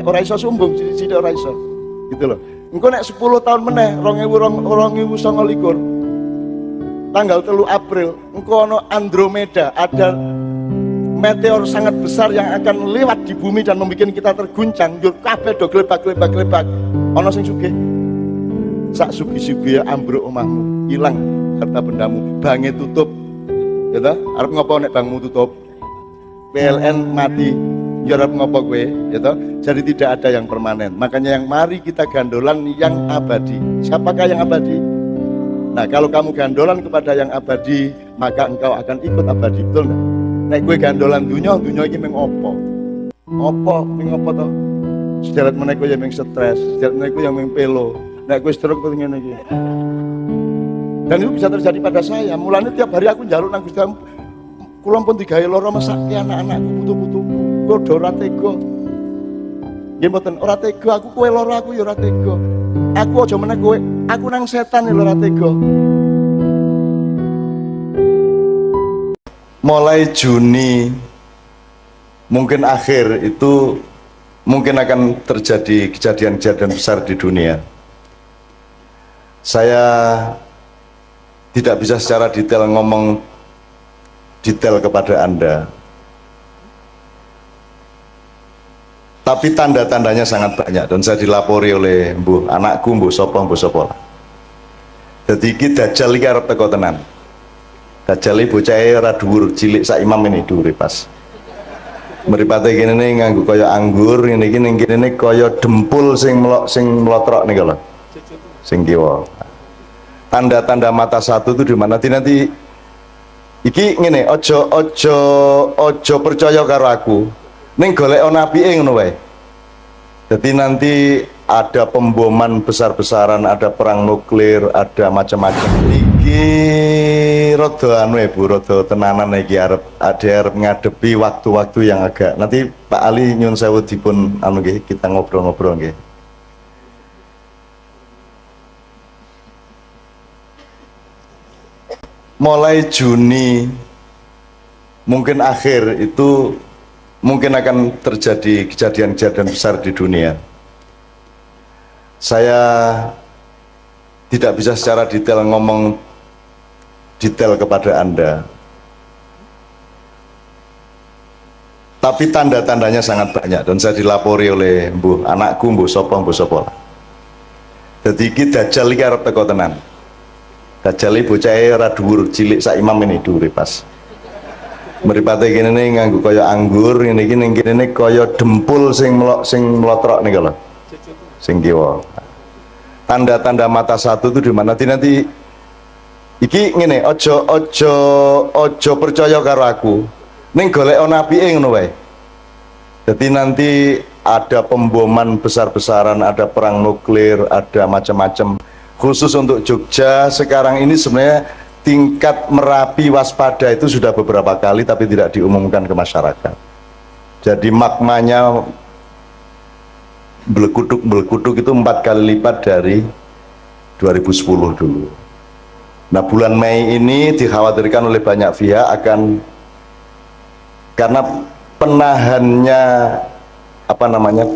ora iso sumbung, sithik ora iso. Gitu loh. Engko nek 10 tahun meneh 2029 tanggal 3 April engko ono Andromeda, ada meteor sangat besar yang akan lewat di bumi dan membuat kita terguncang. Njur kabeh do glebak. Ono sing sugih. Sak sugi-sugi ambruk omahmu, hilang harta bendamu, bange tutup. Ya ta? Arep ngopo nek bangmu tutup? PLN mati. Ya arep ngopo kowe? Ya ta? Jadi tidak ada yang permanen. Makanya yang mari kita gandolan yang abadi. Siapakah yang abadi? Nah, kalau kamu gandolan kepada yang abadi, maka engkau akan ikut abadi, betul nggak? Nek gue gandolan dunia ini meng opo? Meng opo toh? Sederet meneh kowe yang meng stres, sederet meneh kowe yang meng pelo. Nek gue stroke kowe ngene iki. Dan itu bisa terjadi pada saya. Mulanya tiap hari aku njaluk nang Gusti Allah. Kula pun digawe lara mesake anak-anakku, putu-putuku. Kok ora tega. Nggih mboten, ora tega aku kowe lara aku ya ora tega. Aku aja meneh kowe, aku nang setan lho ora tega. Mulai Juni mungkin akhir itu mungkin akan terjadi kejadian-kejadian besar di dunia. Saya tidak bisa secara detail ngomong detail kepada Anda. Tapi tanda-tandanya sangat banyak dan saya dilapori oleh mbuh anakku, mbuh sapa. Jadi iki dajjal iki arep teko tenan. Dajjal iki bocahe ora dhuwur, cilik sak imam ini dhuwure pas. Mripate kene nganggo kaya anggur, ngene iki ning kene kaya dempul sing mlotrok niku lho. Sing kiwa. Tanda-tanda mata satu itu di mana? Nanti iki ngene, ojo percaya karo aku. Ning golek napike ngono wae. Jadi nanti ada pemboman besar-besaran, ada perang nuklir, ada macam-macam. Iki rada anu Bu, rada tenanan iki arep ngadepi waktu-waktu yang agak. Nanti Pak Ali nyun sewu dipun anu nggih, kita ngobrol-ngobrol nggih. Mulai Juni mungkin akhir itu mungkin akan terjadi kejadian-kejadian besar di dunia. Saya tidak bisa secara detail ngomong detail kepada Anda. Tapi tanda-tandanya sangat banyak dan saya dilapori oleh mbuh anakku, mbuh sapa. Jadi iki dajjal iki arep teko tenan. Dajjal iki bocahe ora dhuwur, cilik sak imam ini dhuwure pas. Mripate kene nganggo kaya anggur, ngene iki ning kene kaya dempul sing mlotrok niku lho. Sing kiwa. Tanda-tanda mata satu itu di mana? Nanti iki ngene, ojo percaya karo aku. Ning golek napike ngono wae. Jadi nanti ada pemboman besar-besaran, ada perang nuklir, ada macam-macam. Khusus untuk Jogja sekarang ini sebenarnya tingkat Merapi waspada itu sudah beberapa kali tapi tidak diumumkan ke masyarakat. Jadi magmanya belekutuk itu 4 kali lipat dari 2010 dulu. Nah bulan Mei ini dikhawatirkan oleh banyak pihak akan, karena penahannya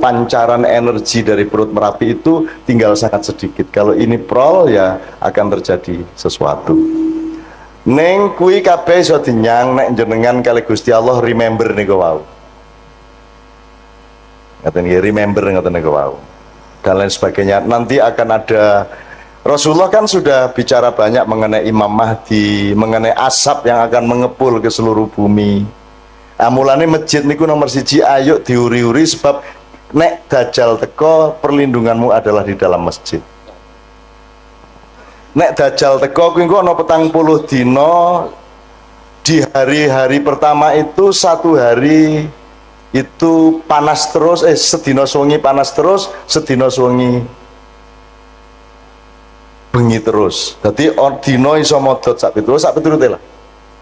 pancaran energi dari perut Merapi itu tinggal sangat sedikit. Kalau ini prol ya akan terjadi sesuatu. Neng kui kabeh iso dinyang nek jenengan kali Gusti Allah remember niku wau. Ngaten nggih, remember ngaten niku wau. Dan lain sebagainya. Nanti akan ada, Rasulullah kan sudah bicara banyak mengenai Imam Mahdi, mengenai asap yang akan mengepul ke seluruh bumi. Mulane masjid niku nomor 1, ayo diuri-uri sebab nek dajjal teko perlindunganmu adalah di dalam masjid. Nek dajjal teko kuwi engko ana 40 dina, di hari-hari pertama itu 1 hari itu panas terus, sedina suwengi panas terus, sedina suwengi bengi terus. Dadi dina iso modot sak piturute lah.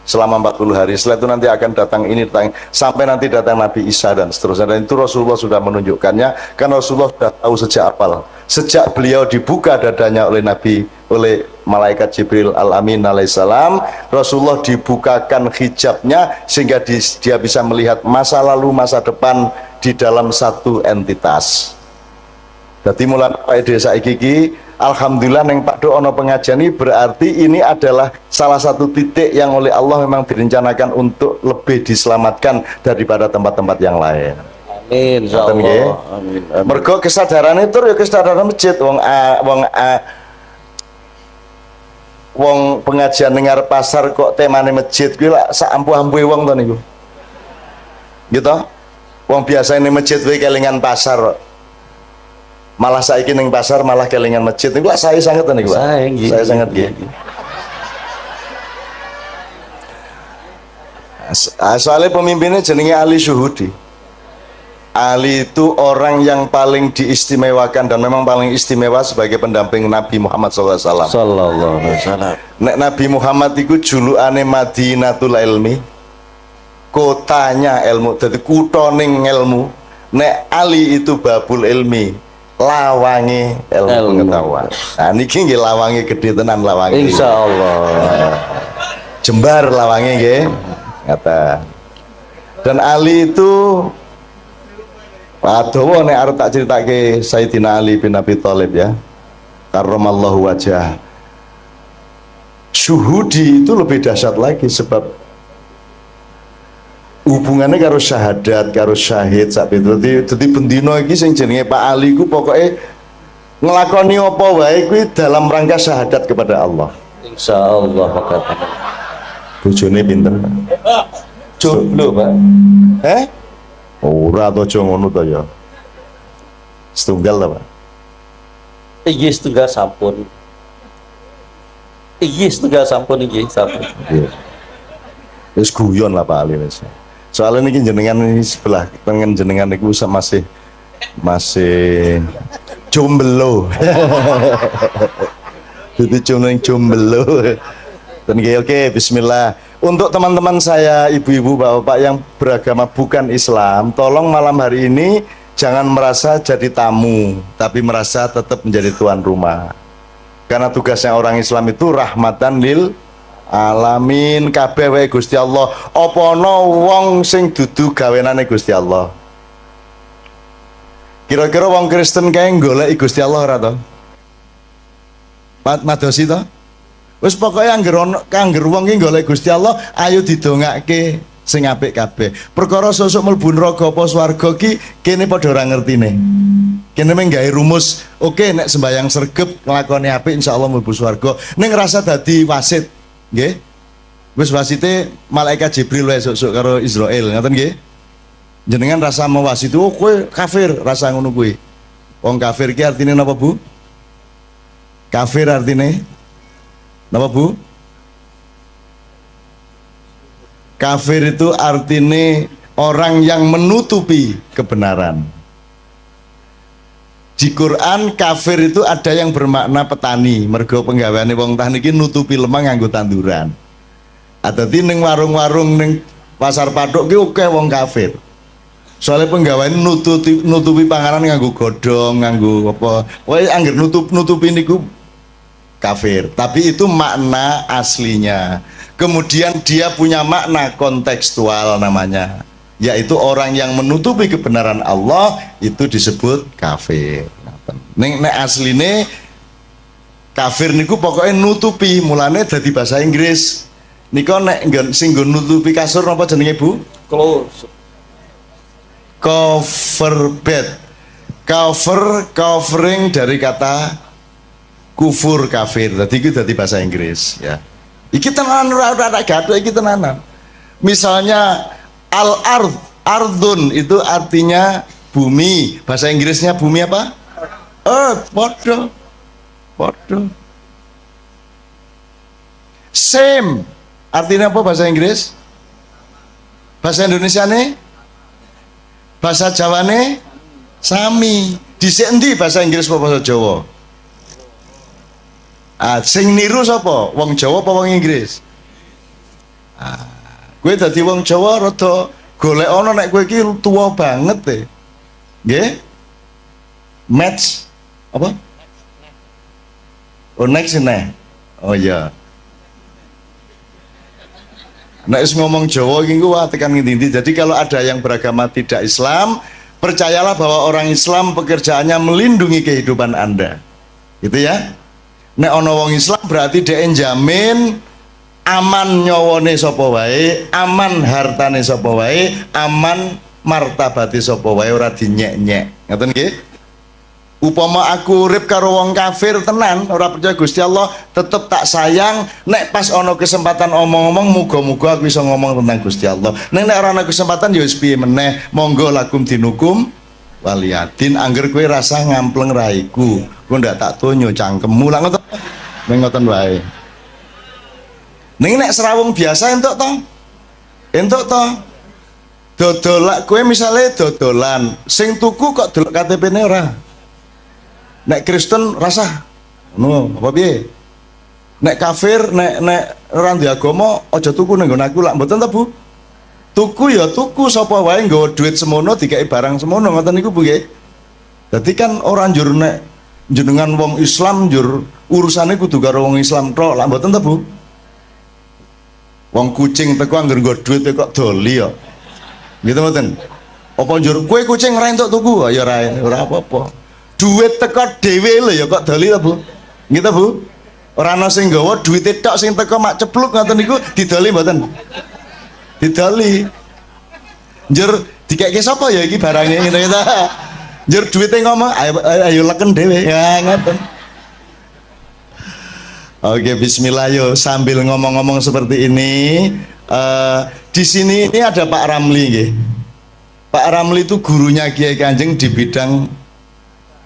Selama 40 hari. Setelah itu nanti akan datang ini, sampai nanti datang Nabi Isa dan seterusnya. Dan itu Rasulullah sudah menunjukkannya, karena Rasulullah sudah tahu sejak awal. Sejak beliau dibuka dadanya oleh malaikat Jibril Al-Amin alaihissalam, Rasulullah dibukakan hijabnya sehingga dia bisa melihat masa lalu, masa depan di dalam satu entitas. Jadi mulai Pak Desa iki alhamdulillah neng Pak Do ono pengajian ini, berarti ini adalah salah satu titik yang oleh Allah memang direncanakan untuk lebih diselamatkan daripada tempat-tempat yang lain. Amin insyaallah. Amin. Mergo kesadaran itu ya kesadaran masjid wong pengajian dengar pasar kok temane masjid kuwi lak sak ampuh-ampuhe wong to niku. Gitu. Wong biasa ini masjid kuwi kelingan pasar. Malah saiki ning pasar malah kelingan masjid niku saya sangat niku Pak. Saya sangat nggih. Soalnya pemimpinnya jenenge Ali Syuhudi. Ali itu orang yang paling diistimewakan dan memang paling istimewa sebagai pendamping Nabi Muhammad SAW. Sallallahu alaihi wasallam. Nek Nabi Muhammad itu julukane Madinatul Ilmi, kotanya ilmu, jadi kutoning ilmu. Nek Ali itu babul ilmi, lawangi ilmu pengetahuan. Nah niki nggih lawangi gede tenan lawangi. Insyaallah. Jembar lawangi nggih. Kata. Dan Ali itu Adowo nek arep tak critake Sayyidina Ali bin Abi Thalib ya. Karramallahu wajah. Syuhudi itu lebih dahsyat lagi sebab hubungannya karo syahadat, karo syahid sak itu. Dadi bendina iki sing jenenge Pak Ali ku pokoke nglakoni apa wae kuwi dalam rangka syahadat kepada Allah. Insyaallah kata. Bojone pinter. Jomblo, Pak. Ora to aja ngono to ya. Setunggal ta, Pak? Iki setunggal sampun. Iki setunggal sampun iki sampun. Iya. Wis guyon lah Pak Ali wis. Soalnya niki jenengan ini sebelah tengen jenengan niku masih jomblo. Jadi jomblo. Dan oke, bismillah. Untuk teman-teman saya, ibu-ibu, bapak-bapak yang beragama bukan Islam, tolong malam hari ini jangan merasa jadi tamu, tapi merasa tetap menjadi tuan rumah. Karena tugasnya orang Islam itu rahmatan lil alamin, kabeh wae Gusti Allah. Apa ana wong sing dudu gawenane Gusti Allah? Kira-kira wong Kristen kae golek Gusti Allah ora to? Madosi to? Wis pokoke angger wong ki golek Gusti Allah, ayo didongake sing apik kabeh. Perkara sosok mlebu neraka apa swarga ki kene padha ora ngertine. Kene mung gawe rumus, oke nek sembayang sregep nglakoni apik insyaallah mlebu swarga. Ning ngrasa dadi wasit, nggih. Wis wasite malaikat Jibril wae sok-sok karo Israil, ngoten nggih. Jenengan rasa mewasit, oh kowe kafir, rasa ngono kuwi. Wong kafir ki artine napa, Bu? Kafir artine napa, Bu? Kafir itu artinya orang yang menutupi kebenaran. Di Quran kafir itu ada yang bermakna petani, mergo penggaweane wong tani iki nutupi lemah nganggo tanduran. Dadi ning warung-warung ning pasar patok ki akeh wong kafir. Soalnya penggaweane nutupi panganan nganggo godhong, nganggo apa. Wae angger nutupi niku kafir, tapi itu makna aslinya. Kemudian dia punya makna kontekstual namanya, yaitu orang yang menutupi kebenaran Allah itu disebut kafir. Nek asline kafir niku pokoknya nutupi, mulane dadi bahasa Inggris. Niko nek sing nggon nutupi kasur napa jenenge, Bu? Cover bed. Covering dari kata kufur kafir, tadi itu dari bahasa Inggris ya. Iki tenanan ora gaduh iki tenanan. Misalnya ardun itu artinya bumi, bahasa Inggrisnya bumi apa? Earth, podo. Same artinya apa bahasa Inggris? Bahasa Indonesia nih? Bahasa Jawa nih? Sami. Dhisik endi bahasa Inggris apa bahasa Jawa? Sing niru sapa? Wong Jawa apa wong Inggris? Kowe dadi wong Jawa rada golek ana nek kowe iki tuwa banget e. Nggih? Match apa? Oh next nih. Oh iya. Nek ngomong Jawa iki ku tekan ngendi-endi. Jadi kalau ada yang beragama tidak Islam, Percayalah bahwa orang Islam pekerjaannya melindungi kehidupan Anda. Gitu ya. Nek ana wong Islam berarti dia jamin aman nyawane sapa wae, aman hartane sapa wae, aman martabate sapa wae, ora dinyek-nyek. Ngoten nggih? Upama aku urip karo wong kafir tenan, ora percaya Gusti Allah, tetep tak sayang. Nek pas ana kesempatan omong-omong, muga-muga aku bisa ngomong tentang Gusti Allah. Nek ora ana kesempatan ya wis piye meneh, monggo lakum dinukum waliyadin. Angger kowe rasa ngampleng raiku, kowe ndak tak tonyo cangkemmu lah ngoten. Ning ngoten wae. Ning nek serawung biasa entuk to? Entuk to? Dodolak kowe misale dodolan, sing tuku kok delok KTP-ne ora? Nek Kristen rasa no apa piye? Nek kafir, nek ora ndek agama aja tuku ning nggon aku lak mboten ta Bu? Tuku ya tuku, sapa wae nggawa duit semono dikai barang semono, ngoten niku Bu nggih. Dadi kan ora njur nek jenengan wong Islam njur urusane kudu karo wong Islam tok, lak mboten ta Bu? Wong kucing teko angger nggo duit kok doli ya. Gitu mboten? Apa njur kowe kucing ora entuk tuku? Ya ora apa-apa. Duit teko dhewe lho ya kok doli ta Bu? Gitu Bu? Ora ana sing nggawa duwite tok, sing teko mak cepluk ngoten niku didoli mboten? Didoli. Njur dikeke sapa ya iki barange ngene ta? Njur duwite ngomong ayo leken dhewe. Ya ngoten. Oke, bismillah yo sambil ngomong-ngomong seperti ini, di sini ini ada Pak Ramli nggih. Pak Ramli itu gurunya Kiai Kanjeng di bidang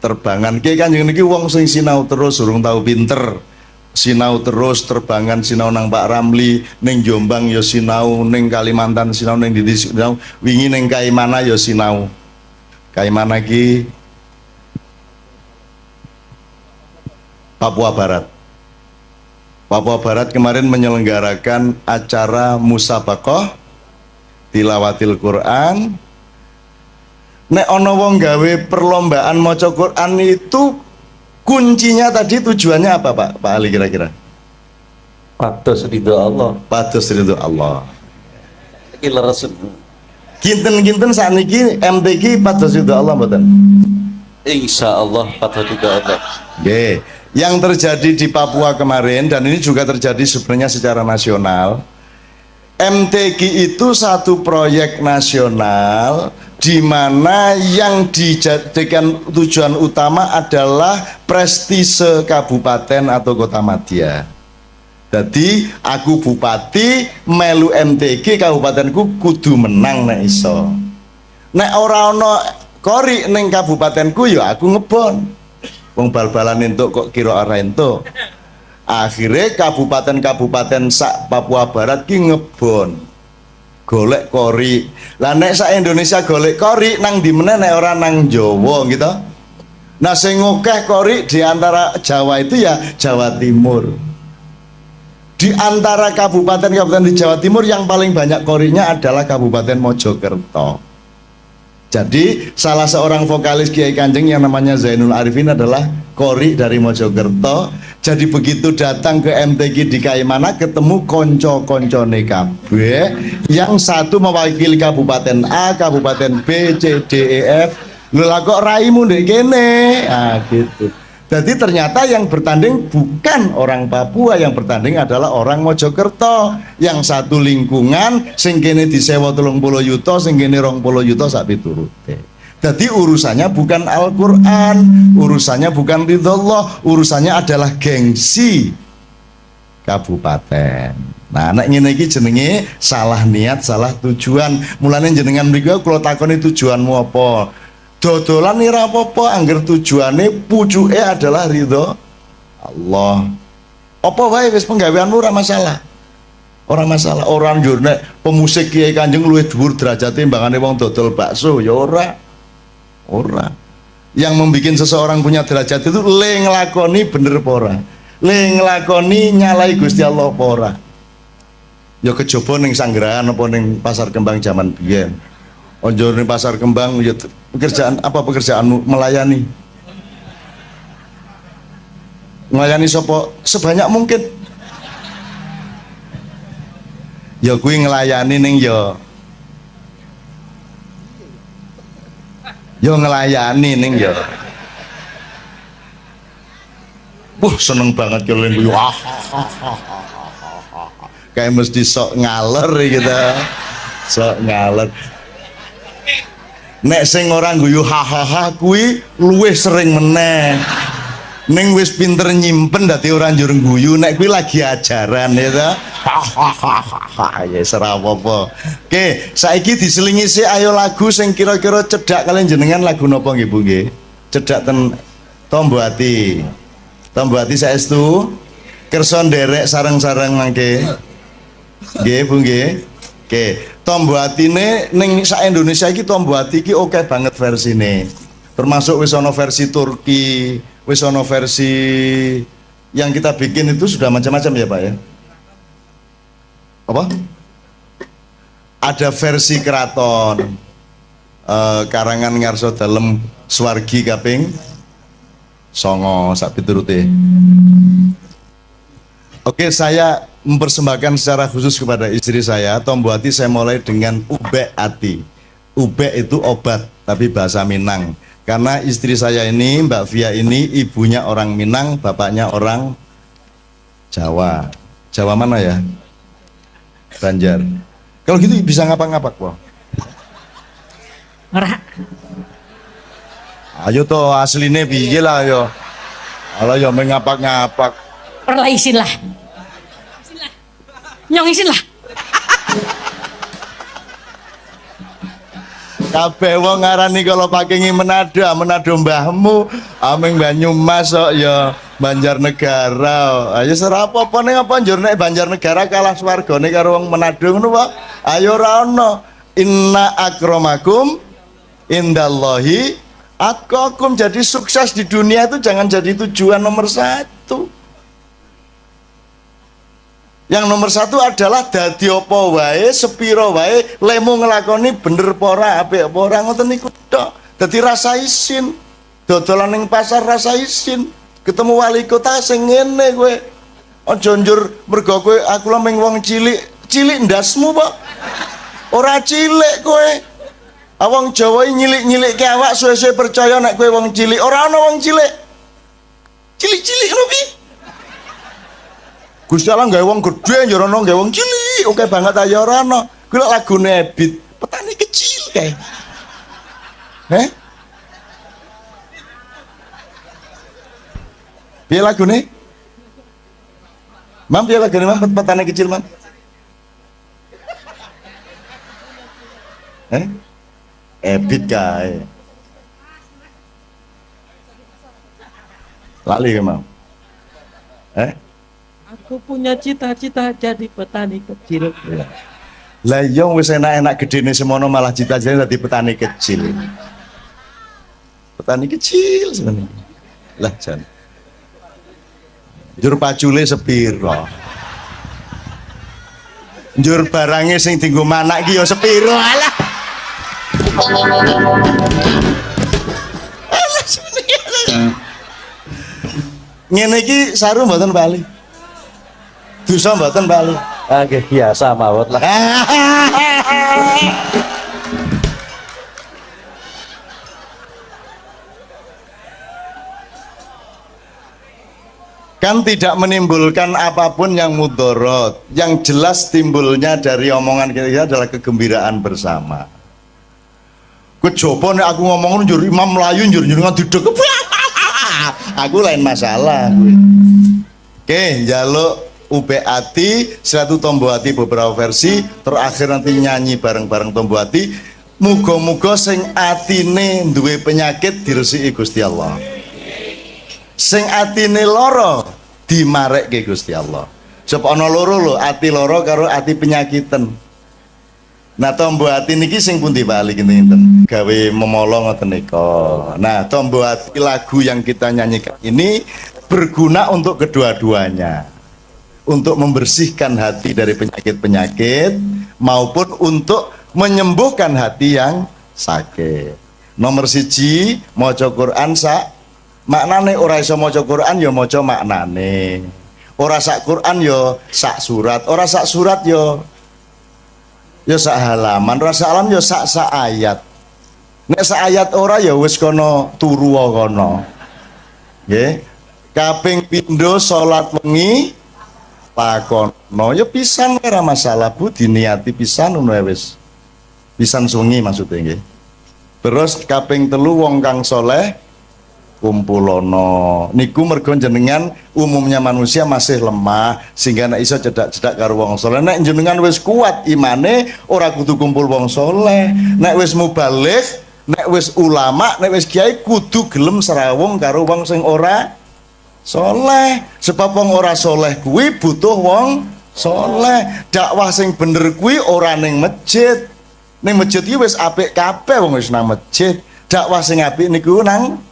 terbangan. Kiai Kanjeng niki wong sing sinau terus urung tahu pinter. Sinau terus terbangan, sinau nang Pak Ramli, ning Jombang ya sinau, ning Kalimantan sinau, ning ndi sinau, wingi ning Kaimana ya sinau. Kaimana ki Papua Barat. Papua Barat kemarin menyelenggarakan acara musabaqah tilawatil Quran. Nek ana wong gawe perlombaan maca Quran itu kuncinya tadi tujuannya apa Pak Ali kira-kira? Pados ridho Allah. Pados ridho Allah. Iki leres. Kinten-kinten sakniki MTQ pados ridho Allah mboten? Insyaallah pados ridho Allah. Nggih. Yang terjadi di Papua kemarin, dan ini juga terjadi sebenarnya secara nasional, MTQ itu satu proyek nasional di mana yang dijadikan tujuan utama adalah prestise kabupaten atau kota madya. Jadi aku bupati melu MTQ kabupatenku kudu menang nek iso. Nek ora ana kori ning kabupatenku ya aku ngebon. Wong bal-balan entuk kok kira ora entuk. Akhirnya kabupaten-kabupaten sak Papua Barat ki ngebon golek kori. Lah nek sak Indonesia golek kori nang di meneh nek ora nang Jawa gitu. Nah sing akeh kori di antara Jawa itu ya Jawa Timur. Di antara kabupaten-kabupaten di Jawa Timur yang paling banyak korinya adalah Kabupaten Mojokerto. Jadi salah seorang vokalis Kiai Kanjeng yang namanya Zainul Arifin adalah kori dari Mojokerto. Jadi begitu datang ke MTQ di Kaimana ketemu konco-koncone kabeh, yang satu mewakili Kabupaten A, Kabupaten B, C, D, E, F. Lho lah kok raimu ndek kene? Ah gitu. Jadi ternyata yang bertanding bukan orang Papua, yang bertanding adalah orang Mojokerto. Yang satu lingkungan, sing kene disewa 30 yuta, sing kene 20 yuta sak piturute. Jadi urusannya bukan Al-Quran, urusannya bukan ridhollah, urusannya adalah gengsi kabupaten. Nah, nek ngene iki jenenge salah niat, salah tujuan. Mulane jenengan mriku kula takoni tujuanmu apa? Dodolan ora apa-apa angger tujuane pucuke adalah ridho Allah. Apa wae wis penggaweanmu ora masalah. Ora masalah. Orang njur nek pemusik Kiai Kanjeng luwih dhuwur derajate timbangane wong dodol bakso ya ora. Ora. Yang membuat seseorang punya derajat itu le nglakoni bener apa ora. Le nglakoni nyalai Gusti Allah apa ora. Ya kejaba ning Sanggerahan apa ning Pasar Kembang zaman biyen. Onjor ning Pasar Kembang ya pekerjaan apa pekerjaanmu? Melayani. Melayani sapa? Sebanyak mungkin. Ya kuwi nglayani ning ya yo ngelayani ning yo. Seneng banget kalau yang guyu. Kayak mesti sok ngaler gitu. Sok ngaler. Nek sing orang guyu hahaha kuwi luwih sering meneh. Ning wis pinter nyimpen dadi ora njur guyu nek kuwi lagi ajaran ya ta. Ya ora apa-apa. Oke, saiki diselingi sih ayo lagu sing kira-kira cedhak kalian jenengan lagu napa nggih Bu nggih? Cedhak ten Tombo Ati. Tombo Ati saestu kersa nderek sareng-sareng mangke. Nggih Bu nggih. Oke, Tombo Atine ning sak Indonesia iki Tombo Ati iki oke banget versine. Termasuk wis ana versi Turki, wis ana versi yang kita bikin itu sudah macam-macam ya Pak ya. Apa? Ada versi keraton karangan ngarso dalem Swargi kaping 9 sak piturute. Oke, saya mempersembahkan secara khusus kepada istri saya Tombo Ati. Saya mulai dengan Ubek Ati. Ubek itu obat tapi bahasa Minang. Karena istri saya ini Mbak Via ini ibunya orang Minang, bapaknya orang Jawa. Jawa mana ya? Banjar. Kalau gitu bisa ngapak-ngapak kok. Ngerak. Ayo toh asline piye lah yo. Ala yo mengapak-ngapak. Ora isin lah. Nyong isin lah. Kabeh wong ngarani kalau pakengi Manado mbahmu, ameng Banyumas kok ya Banjarnegara. Ayo ora apa-apa ning apa njur nek Banjarnegara kalah swargane karo wong Manado ngono wae. Ayo ora ono. Inna akramakum indallahi atqakum. Jadi sukses di dunia itu jangan jadi tujuan nomor 1. Yang nomor 1 adalah dadi apa wae, sepiro wae, lemu ngelakoni bener apa ora, apik apa ora, ngoten niku tok. Dadi rasa isin. Dodolan ning pasar rasa isin. Ketemu wali kota sing ngene kowe. Aja njur mergo kowe aku lho mung wong cilik. Cilik ndasmu, Pak. Ora cilik kowe. Wong Jawa nyilik-nyilikke awak suwe-suwe percaya nek kowe wong cilik. Ora ana wong cilik. Cilik-cilik ngono piye? Gusti Allah gawe wong gedhe ya ora gawe wong cilik. Oke banget aja ora ana. Kuwi lagune Ebit, petani kecil kae. Piye lagune? Mam piye lagune Mam petani kecil Mam? Ebit kae. Lali ke Mam? Aku punya cita-cita jadi petani kecil. Lah iya wis enak-enak gedene semono malah cita-citane dadi petani kecil. Petani kecil sebenarnya. Lah jan. Njur pacule sepiro? Njur barange sing dienggo manak iki ya sepiro? Alah. Alah sebenarnya. Ngene iki saru mboten bali. Dosa mboten bali. Nggih biasa mawon lah. Kan tidak menimbulkan apapun yang mudorot. Yang jelas timbulnya dari omongan kita adalah kegembiraan bersama. Kejopo nek aku ngomong njur imam mlayu njur ngaduduk. Aku lain masalah. Oke, njaluk Ubek Ati, satu Tombo Ati beberapa versi, terakhir nanti nyanyi bareng-bareng Tombo Ati. Muga-muga sing atine duwe penyakit diresiki Gusti Allah. Sing atine loro dimarekke Gusti Allah. Sebab ana loro lho, ati loro karo ati penyakiten. Nah, Tombo Ati niki sing pundi bali kinten gawe memolong ngoten nika. Nah, Tombo Ati lagu yang kita nyanyikan ini berguna untuk kedua-duanya. Untuk membersihkan hati dari penyakit-penyakit maupun untuk menyembuhkan hati yang sakit. Nomor 1 maca Quran sak maknane, ora iso maca Quran ya maca maknane. Ora sak Quran ya sak surat, ora sak surat ya sak halaman, ora sak halaman ya sak ayat. Nek saayat ora ya wis kono turu wae kono. Nggih. Kaping pindho salat wengi lakono ya pisan ora masalah Bu, diniati pisan ngono wis. Pisan sungi maksudnya nggih. Terus kaping telu wong kang soleh kumpulono. Niku mergo jenengan umumnya manusia masih lemah sehingga nek iso cedak-cedak karo wong soleh. Nek jenengan wis kuat imane ora kudu kumpul wong soleh. Nek wis mubalik, nek wis ulama, nek wis kiai kudu gelem serawung karo wong sing ora soleh. Sebab wong ora soleh kuwi butuh wong soleh. Dakwah sing bener kuwi ora ning masjid. Ning masjid iki wis apik kabeh wong wis nang masjid. Dakwah sing apik niku nang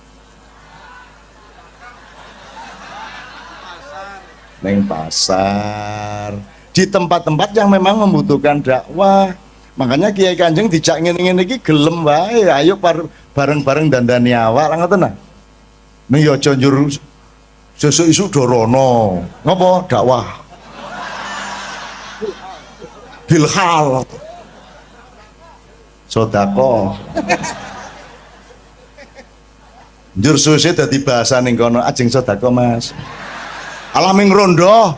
pasar, di tempat-tempat yang memang membutuhkan dakwah. Makanya Kiai Kanjeng dijak ngene-ngene iki gelem wae, ayo bareng-bareng dandani awak ngoten nah. Ning ya aja njur sesuk isu dorono. Ngopo? Dakwah. Bilhal. Sodako. Njur suse dadi bahasa ning kono ajeng sodako Mas. Alaming rondo.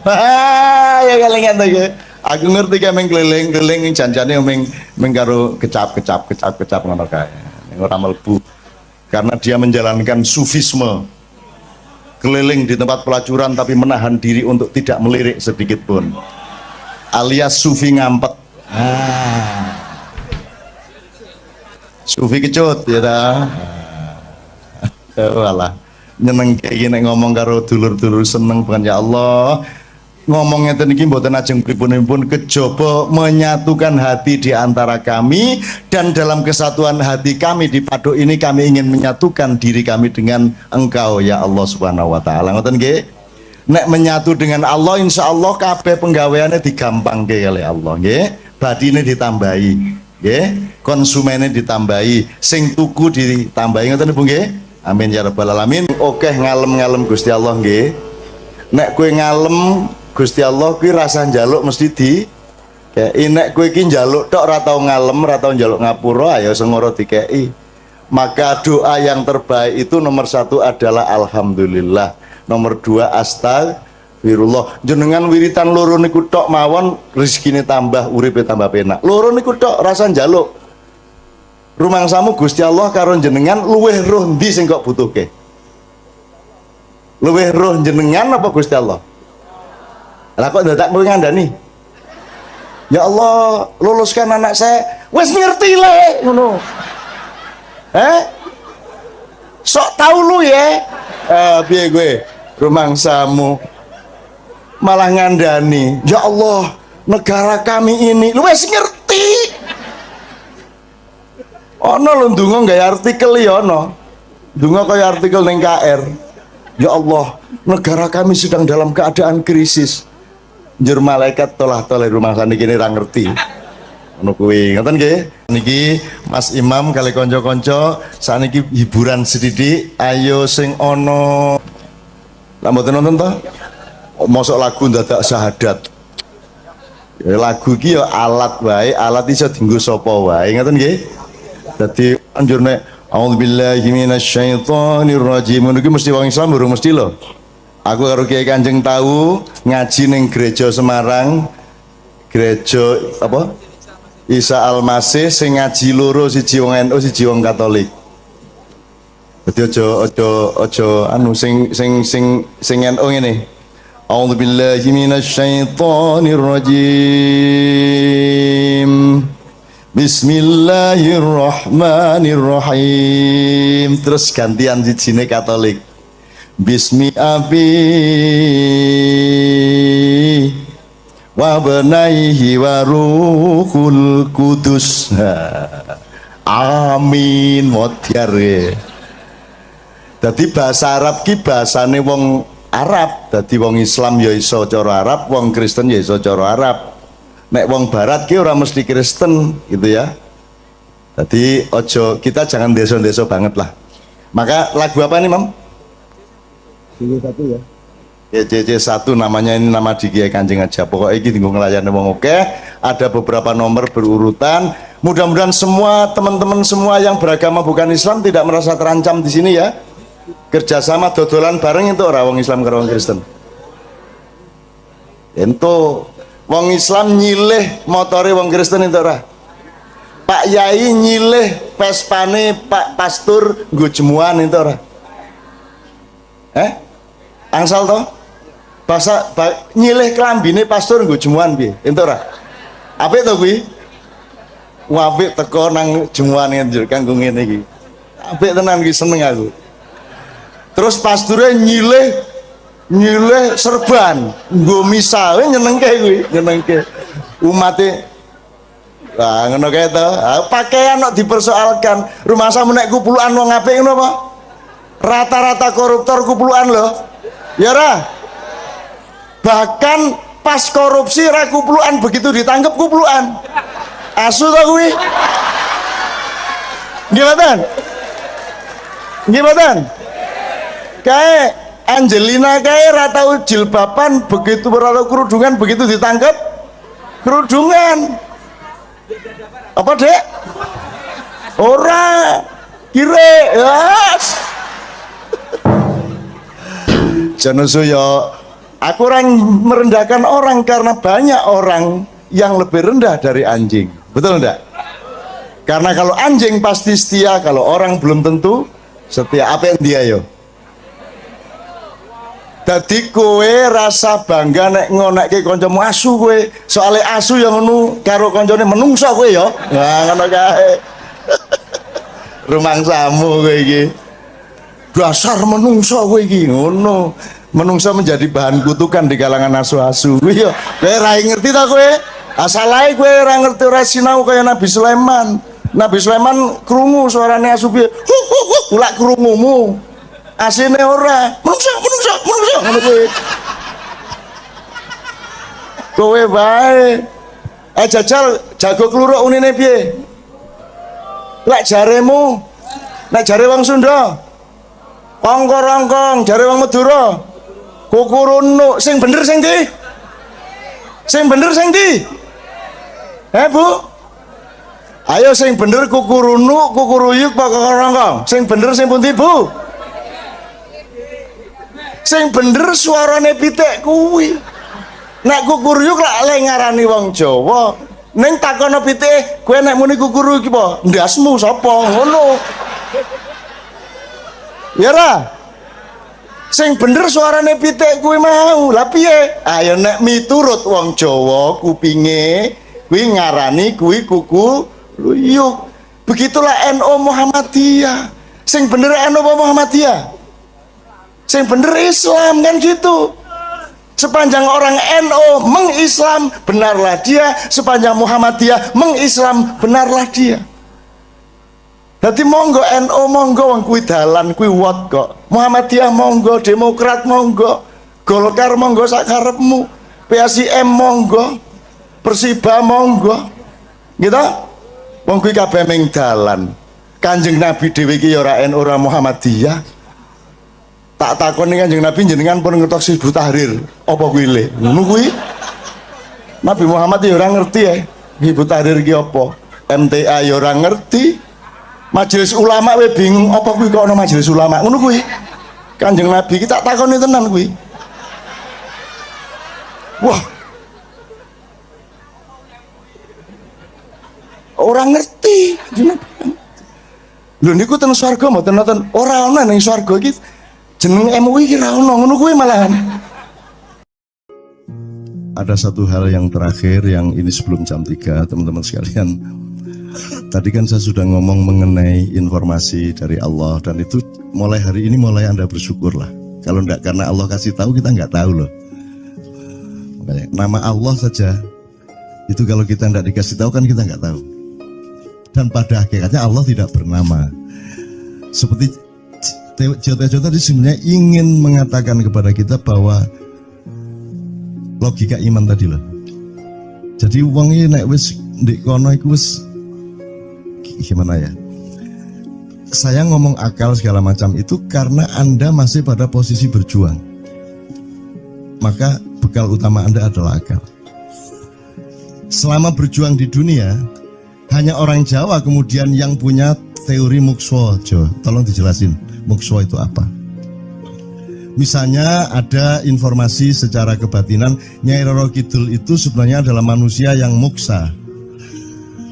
Ya kelingan to iki. Aku ngerti ka meng keliling-keliling janjane meng karo kecap ngono kae. Ning ora mlebu. Karena dia menjalankan sufisme. Keliling di tempat pelacuran tapi menahan diri untuk tidak melirik sedikit pun. Alias sufi ngampet. Sufi kecut ya ta. Walah. Nyeneng kayak gini ngomong karo dulur-dulur seneng bukan ya Allah ngomongnya tadi mboten ajeng pripun kejaba menyatukan hati di antara kami dan dalam kesatuan hati kami di Paduk ini kami ingin menyatukan diri kami dengan Engkau ya Allah Subhanahu wa taala. Ngoten nggih. Nek menyatu dengan Allah insya Allah kabeh penggaweane digampangke oleh Allah nggih. Badine ditambahi nggih, konsumennya ditambahi, sing tuku ditambahi ngoten Bu nggih. Amin ya rabbal alamin. Oke ngalem-ngalem Gusti Allah nggih. Nek kowe ngalem Gusti Allah kuwi rasa njaluk mesti di kei. Nek kowe iki njaluk tok ora tau ngalem, ora tau njaluk ngapura ayo sengoro dikei. Maka doa yang terbaik itu nomor 1 adalah alhamdulillah. Nomor 2 astagfirullah. Jenengan wiritan loro niku tok mawon rezekine tambah, uripe tambah penak. Loro niku tok rasa njaluk. Rumangsamu Gusti Allah karo jenengan luweh roh ndi sing kok butuhke? Luweh roh jenengan apa Gusti Allah? Lah kok dadak kowe ngandani? Ya Allah, luluskan anak saya. Wis ngerti le ngono. Sok tau lu ya. Piye kowe? Rumangsamu malah ngandani. Ya Allah, negara kami ini lu wis ngerti. Ono lho ndonga gawe artikel ya ono. Ndonga kaya artikel ning KR. Ya Allah, negara kami sedang dalam keadaan krisis. Njur malaikat tolah-tolah rumah saniki kene ra ngerti. Ngono kuwi, ngoten nggih. Niki Mas Imam kali kanca-kanca saniki hiburan sedidik. Ayo sing ono lah mboten nonton to? Mosok lagu dadak syahadat. Ya lagu iki ya alat wae, alat iso dienggo sapa wae, ngoten nggih. Dadi anjur nek auzubillahi minasyaitonir rajim niku mesti wong Islam urung mesti lho. Aku karo Kiai Kanjeng tahu ngaji ning gereja Semarang. Gereja apa? Isa Al-Masih sing ngaji loro siji wong NU siji wong Katolik. Dadi aja anu sing NU ngene. Auzubillahi minasyaitonir rajim. Bismillahirrahmanirrahim. Terus gantian sijine Katolik. Bismi abi wa benaihi wa ruhul kudus. Amin modyar. Dadi bahasa Arab ki bahasane wong Arab. Dadi wong Islam ya iso cara Arab, wong Kristen ya iso cara Arab. Nek wong barat ki ora mesti Kristen gitu ya. Jadi ojo kita jangan deso-deso banget lah. Maka lagu apa nih Mam? CC1 ya. Ya CC1 namanya, ini nama di Kiai Kanjeng aja. Pokoknya iki tinggal ngelayani wong oke. ada beberapa nomor berurutan. Mudah-mudahan semua teman-teman semua yang beragama bukan Islam tidak merasa terancam di sini ya. Kerjasama dodolan bareng itu orang wong Islam karo wong Kristen. Ento wong Islam nyilih motore wong Kristen itu ora. Pak Yai nyilih Vespane Pak Pastur nggo jemuan itu ora. Angsal to? Nyilih klambine pastur nggo jemuan piye? Ento ora. Apik to kuwi? Apik teko nang jemuan njur kanggo ngene iki. Apik tenan iki, seneng aku. Terus pasture nyilih serban nggo misa, nyenengke kuwi, nyenengke. Umate lah ngono kae to. Pakaian kok dipersoalkan. Rumah samu nek kupulukan wong apik ngono apa? Rata-rata koruptor kupulukan lho. Ya ora? Bahkan pas korupsi ra kupulukan, begitu ditangkep kupulukan. Asu to kuwi. Gimana? Gimana? Kayak Angelina kayak ra tau jilbaban, begitu berlalu kerudungan, begitu ditangkap kerudungan. Apa dek? Ora kire yes. Janusu yo, aku orang merendahkan orang karena banyak orang yang lebih rendah dari anjing, betul enggak? Karena kalau anjing pasti setia, kalau orang belum tentu setia. Apa yang dia yo? Dadi kowe rasa bangga nek ngonekke kancamu asu kowe, soalnya asu yang ngono karo kancane menungso kowe ya. Nah ngono kae. Rumangsamu kowe iki. Dasar menungso kowe iki ngono. Menungso menjadi bahan kutukan di kalangan asu-asu. Kuwi ya, kowe ra ngerti ta kowe? Asal ae kowe ora ngerti, ora sinau kaya Nabi Sulaiman. Nabi Sulaiman krungu suarane asu piye? Ulak krungumu. Asine ora. Menungso ngono kowe. Kowe bae. Jajal jago kluruk unine piye? Lek jaremu. Nek jare wong Sunda. Kongko-rongkong, jare wong Madura. Kukurunu, sing bener sing ndi? Sing bener sing ndi? Bu? Ayo sing bener kukurunu, kukuruyuk, kongko-rongkong. Sing bener sing pundi, Bu? Sing bener suarane pitik kuwi. Nek kukuruyuk lak ngarani wong Jawa. Ning takono pitik, kowe nek muni kukuru iki apa? Ndasmu sapa? Ngono. Ya ra? Sing bener suarane pitik kuwi mau. Lah piye? Ayo nek miturut wong Jawa kupinge kuwi ngarani kuwi kukuruyuk. Begitulah NU Muhammadiyah. Sing bener NU Muhammadiyah. Sing bener Islam kan gitu. Sepanjang orang NU mengislam, benarlah dia. Sepanjang Muhammadiyah mengislam, benarlah dia. Jadi monggo NU monggo wong kuwi dalan kuwi wot kok. Muhammadiyah monggo, Demokrat monggo, Golkar monggo sak karepmu, PSIM monggo, Persiba monggo. Gitu? Wong kuwi kabeh ming dalan. Kanjeng Nabi dhewe iki ya ora NU ora Muhammadiyah. Tak takoni Kanjeng Nabi jenengan pun ngertos Hizbut Tahrir apa kuwi le? Ngono kuwi. Nabi Muhammad ya ora ngerti ya. Hizbut Tahrir iki apa? MTA ya ora ngerti. Majelis ulama we bingung apa kuwi kok ana majelis ulama. Ngono kuwi. Kanjeng Nabi iki tak takoni tenan kuwi. Wah. Orang ngerti. Lho niku ten swarga mboten nonton ora ana ning swarga iki. Jeneng MUI kira ono ngono kuwi malahan. Ada satu hal yang terakhir yang ini sebelum jam 3 teman-teman sekalian. Tadi kan saya sudah ngomong mengenai informasi dari Allah dan itu mulai hari ini mulai Anda bersyukurlah. Kalau enggak karena Allah kasih tahu kita enggak tahu loh. Makanya nama Allah saja itu kalau kita enggak dikasih tahu kan kita enggak tahu. Dan pada hakikatnya Allah tidak bernama. Seperti Jota-Jota tadi sebenarnya ingin mengatakan kepada kita bahwa logika iman tadi loh. Jadi wong iki nek wis ndek kono iku wis gimana ya? Saya ngomong akal segala macam itu karena Anda masih pada posisi berjuang. Maka bekal utama Anda adalah akal. selama berjuang di dunia hanya orang Jawa kemudian yang punya teori mukswa. Tolong dijelasin mukswa itu apa. Misalnya ada informasi secara kebatinan Nyai Roro Kidul itu sebenarnya adalah manusia yang muksa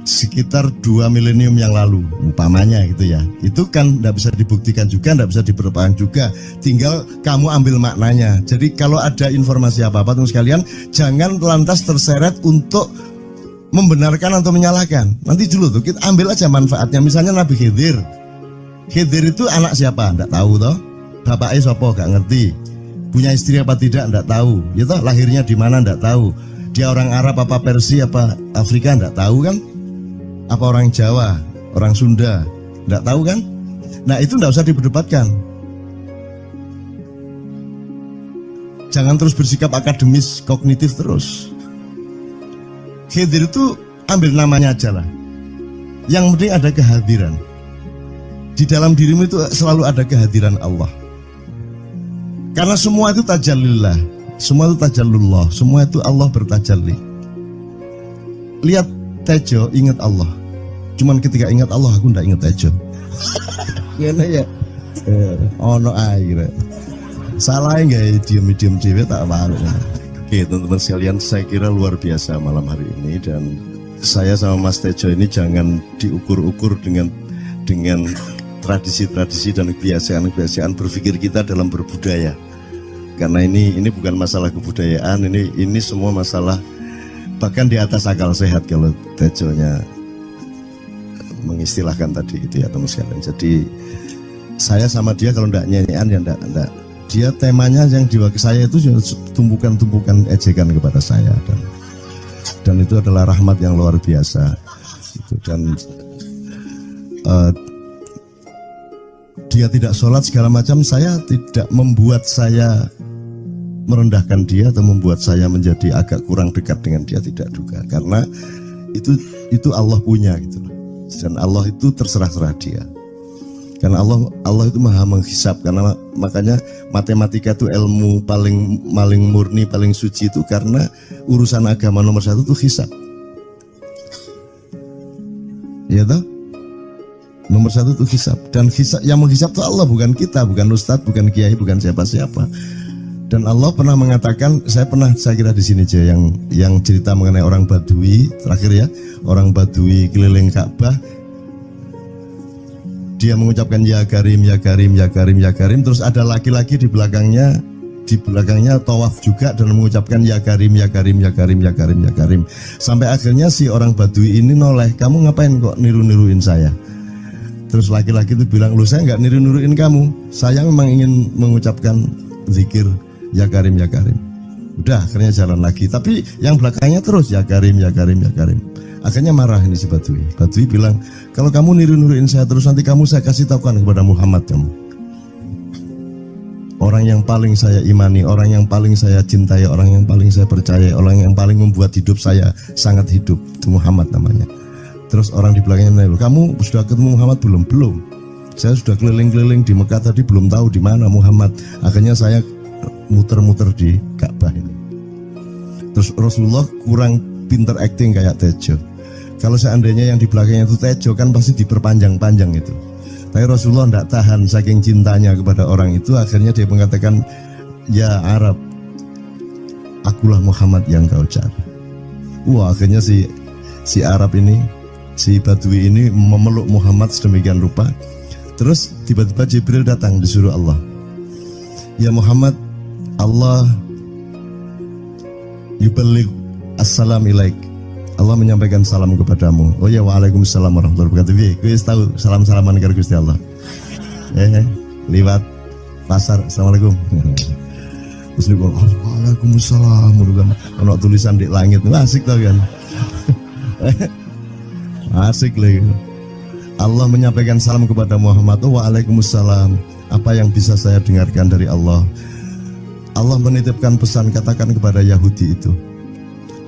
sekitar 2 milenium yang lalu umpamanya gitu ya. Itu kan tidak bisa dibuktikan juga, tidak bisa diperpanjang juga, tinggal kamu ambil maknanya. Jadi kalau ada informasi apa-apa teman sekalian, jangan lantas terseret untuk membenarkan atau menyalahkan. Nanti dulu tuh kita ambil aja manfaatnya. Misalnya Nabi Khidir itu anak siapa? Tidak tahu toh. Bapaknya siapa? Gak ngerti. Punya istri apa tidak? Tidak tahu. Ya toh, lahirnya di mana? Tidak tahu. Dia orang Arab apa Persia apa Afrika? Tidak tahu kan? Apa orang Jawa, orang Sunda? Tidak tahu kan? Nah itu tidak usah diperdebatkan. Jangan terus bersikap akademis, kognitif terus. Khidir itu ambil namanya aja lah. Yang penting ada kehadiran. Di dalam dirimu itu selalu ada kehadiran Allah. Karena semua itu tajallillah, semua itu tajallullah, semua itu Allah bertajalli. Lihat Tejo, ingat Allah. Cuman ketika ingat Allah, aku ndak ingat Tejo. Gimana ya? Ono air. Salah nggak diem cewek tak malu. Oke teman-teman sekalian, saya kira luar biasa malam hari ini dan saya sama Mas Tejo ini jangan diukur-ukur dengan tradisi-tradisi dan kebiasaan-kebiasaan berpikir kita dalam berbudaya. Karena ini bukan masalah kebudayaan, ini semua masalah bahkan di atas akal sehat kalau Tejonya mengistilahkan tadi itu ya teman sekalian. Jadi saya sama dia kalau ndak nyanyian ya ndak. Dia temanya yang diwakili saya itu tumpukan-tumpukan ejekan kepada saya dan itu adalah rahmat yang luar biasa. Gitu. Dan dia tidak sholat segala macam, saya tidak membuat saya merendahkan dia atau membuat saya menjadi agak kurang dekat dengan dia, tidak juga, karena itu Allah punya gitu loh. Dan Allah itu terserah dia. Karena Allah itu maha menghisab, karena makanya matematika itu ilmu paling murni, paling suci itu karena urusan agama nomor 1 itu hisab. Ya toh? Nomor 1 itu hisab, dan hisab, yang menghisab itu Allah, bukan kita, bukan ustadz, bukan kiai, bukan siapa-siapa. Dan Allah pernah mengatakan, saya kira di sini aja yang cerita mengenai orang Badui terakhir ya, orang Badui keliling Ka'bah, dia mengucapkan ya Karim, ya Karim, ya Karim, ya Karim, terus ada laki-laki di belakangnya tawaf juga dan mengucapkan ya Karim, ya Karim, ya Karim, ya Karim, ya Karim, sampai akhirnya si orang Badui ini noleh, kamu ngapain kok niru-niruin saya? Terus laki-laki itu bilang, loh saya nggak niru-niruin kamu, saya memang ingin mengucapkan zikir ya Karim, ya Karim. Udah akhirnya jalan lagi, tapi yang belakangnya terus ya Karim, ya Karim, ya Karim. Akhirnya marah ini si Badui. Badui bilang, kalau kamu niru-niruin saya terus, nanti saya kasih tahukan kepada Muhammad kamu. Orang yang paling saya imani, orang yang paling saya cintai, orang yang paling saya percaya, orang yang paling membuat hidup saya sangat hidup, itu Muhammad namanya. Terus orang di belakangnya nanya, kamu sudah ketemu Muhammad belum? Belum. Saya sudah keliling-keliling di Mekah tadi, belum tahu di mana Muhammad. Akhirnya saya muter-muter di Ka'bah ini. Terus Rasulullah kurang pinter acting kayak Tejo. Kalau seandainya yang di belakangnya itu Tejo kan pasti diperpanjang-panjang itu. Tapi Rasulullah tidak tahan saking cintanya kepada orang itu, akhirnya dia mengatakan, ya Arab, akulah Muhammad yang kau cari. Wah, akhirnya si Arab ini, si Badui ini memeluk Muhammad sedemikian rupa. Terus tiba-tiba Jibril datang disuruh Allah, ya Muhammad, Allah yuballigh assalam ilaik, Allah menyampaikan salam kepadamu. Oh ya, waalaikumsalam warahmatullahi wabarakatuh. Gue tahu salam-salaman karo Gusti Allah. Liwat pasar, assalamualaikum. Terus dia bilang, waalaikumsalam. Ono tulisan di langit, asik tau kan? Asik lagi. Allah menyampaikan salam kepada Muhammad. Oh, waalaikumsalam. Apa yang bisa saya dengarkan dari Allah? Allah menitipkan pesan, katakan kepada Yahudi itu.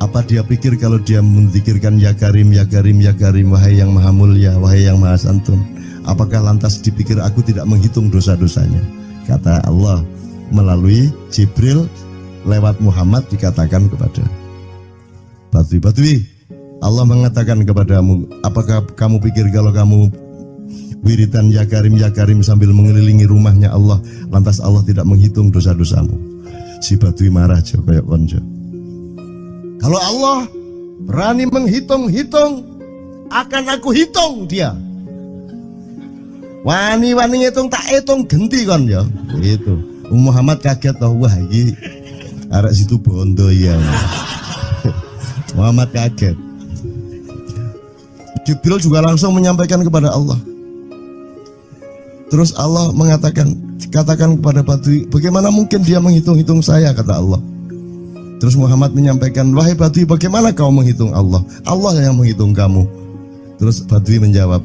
Apa dia pikir kalau dia menzikirkan ya Karim, ya Karim, ya Karim, wahai yang maha mulia, wahai yang maha santun, apakah lantas dipikir aku tidak menghitung dosa-dosanya? Kata Allah melalui Jibril lewat Muhammad dikatakan kepada Badui, Allah mengatakan kepadamu, apakah kamu pikir kalau kamu wiridan ya karim sambil mengelilingi rumahnya Allah, lantas Allah tidak menghitung dosa-dosamu? Si Badui marah jo kayak konjo. Kalau Allah berani menghitung-hitung, akan aku hitung dia. Wani-wani ngitung tak hitung genti kon ya. Gitu. Muhammad kaget toh, wah iki arek situ bondo ya. Muhammad kaget. Jibril juga langsung menyampaikan kepada Allah. Terus Allah mengatakan, katakan kepada Badui, bagaimana mungkin dia menghitung-hitung saya, kata Allah. Terus Muhammad menyampaikan, wahai Badui, bagaimana kau menghitung Allah? Allah yang menghitung kamu. Terus Badui menjawab,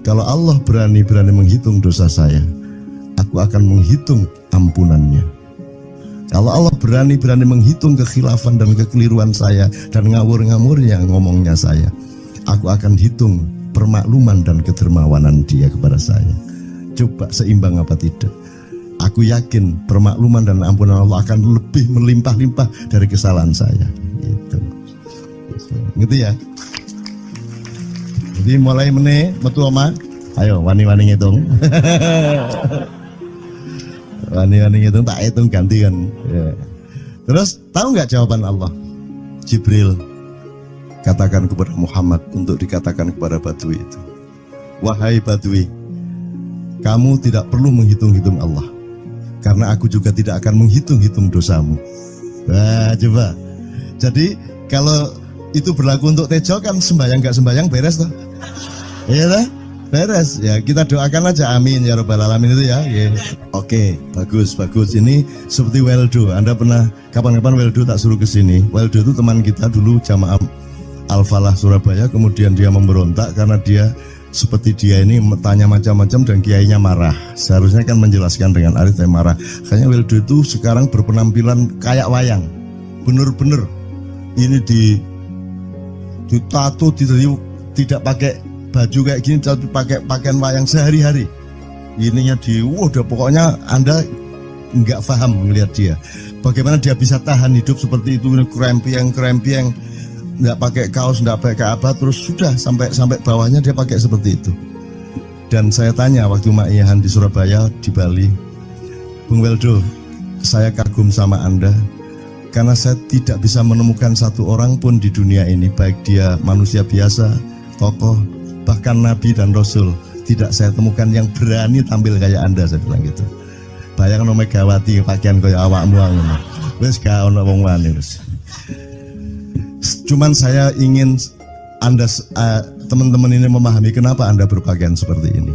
kalau Allah berani-berani menghitung dosa saya, aku akan menghitung ampunannya. Kalau Allah berani-berani menghitung kekhilafan dan kekeliruan saya dan ngawur-ngawurnya ngomongnya saya, aku akan hitung permakluman dan kedermawanan dia kepada saya. Coba seimbang apa tidak? Aku yakin permakluman dan ampunan Allah akan lebih melimpah-limpah dari kesalahan saya. Gitu. Gitu ya. Jadi mulai meneh metu oma, ayo wani-wani ngitung. Wani-wani ngitung tak hitung ganti kan. Ya. Terus tahu nggak jawaban Allah? Jibril katakan kepada Muhammad untuk dikatakan kepada Badui itu, wahai Badui, kamu tidak perlu menghitung-hitung Allah, karena aku juga tidak akan menghitung-hitung dosamu. Wah, coba. Jadi kalau itu berlaku untuk Tejo kan sembahyang gak sembahyang beres toh? Iya toh? Beres. Ya kita doakan aja amin ya rabbal alamin itu ya. Yeah. Oke, bagus. Ini seperti Weldo. Anda pernah kapan-kapan Weldo tak suruh ke sini. Weldo itu teman kita dulu jamaah Al-Falah Surabaya, kemudian dia memberontak karena dia seperti dia ini tanya macam-macam dan kiainya marah. Seharusnya kan menjelaskan dengan arif tapi marah. Kayaknya Weldo itu sekarang berpenampilan kayak wayang. Bener-bener ini ditato, tidak pakai baju kayak gini, tapi pakai pakaian wayang sehari-hari. Ininya udah pokoknya Anda nggak paham melihat dia. Bagaimana dia bisa tahan hidup seperti itu, krempieng, nggak pakai kaos, nggak pakai apa, terus sudah sampai bawahnya dia pakai seperti itu. Dan saya tanya waktu Ma'iyahan di Surabaya, di Bali, Bung Weldo, saya kagum sama Anda. Karena saya tidak bisa menemukan satu orang pun di dunia ini, baik dia manusia biasa, tokoh, bahkan Nabi dan Rasul, tidak saya temukan yang berani tampil kayak Anda, saya bilang gitu. Bayang no Megawati pakaian kayak awakmu ngono. Wis gak ono wong wani wis. Cuman saya ingin Anda teman-teman ini memahami kenapa Anda berpakaian seperti ini.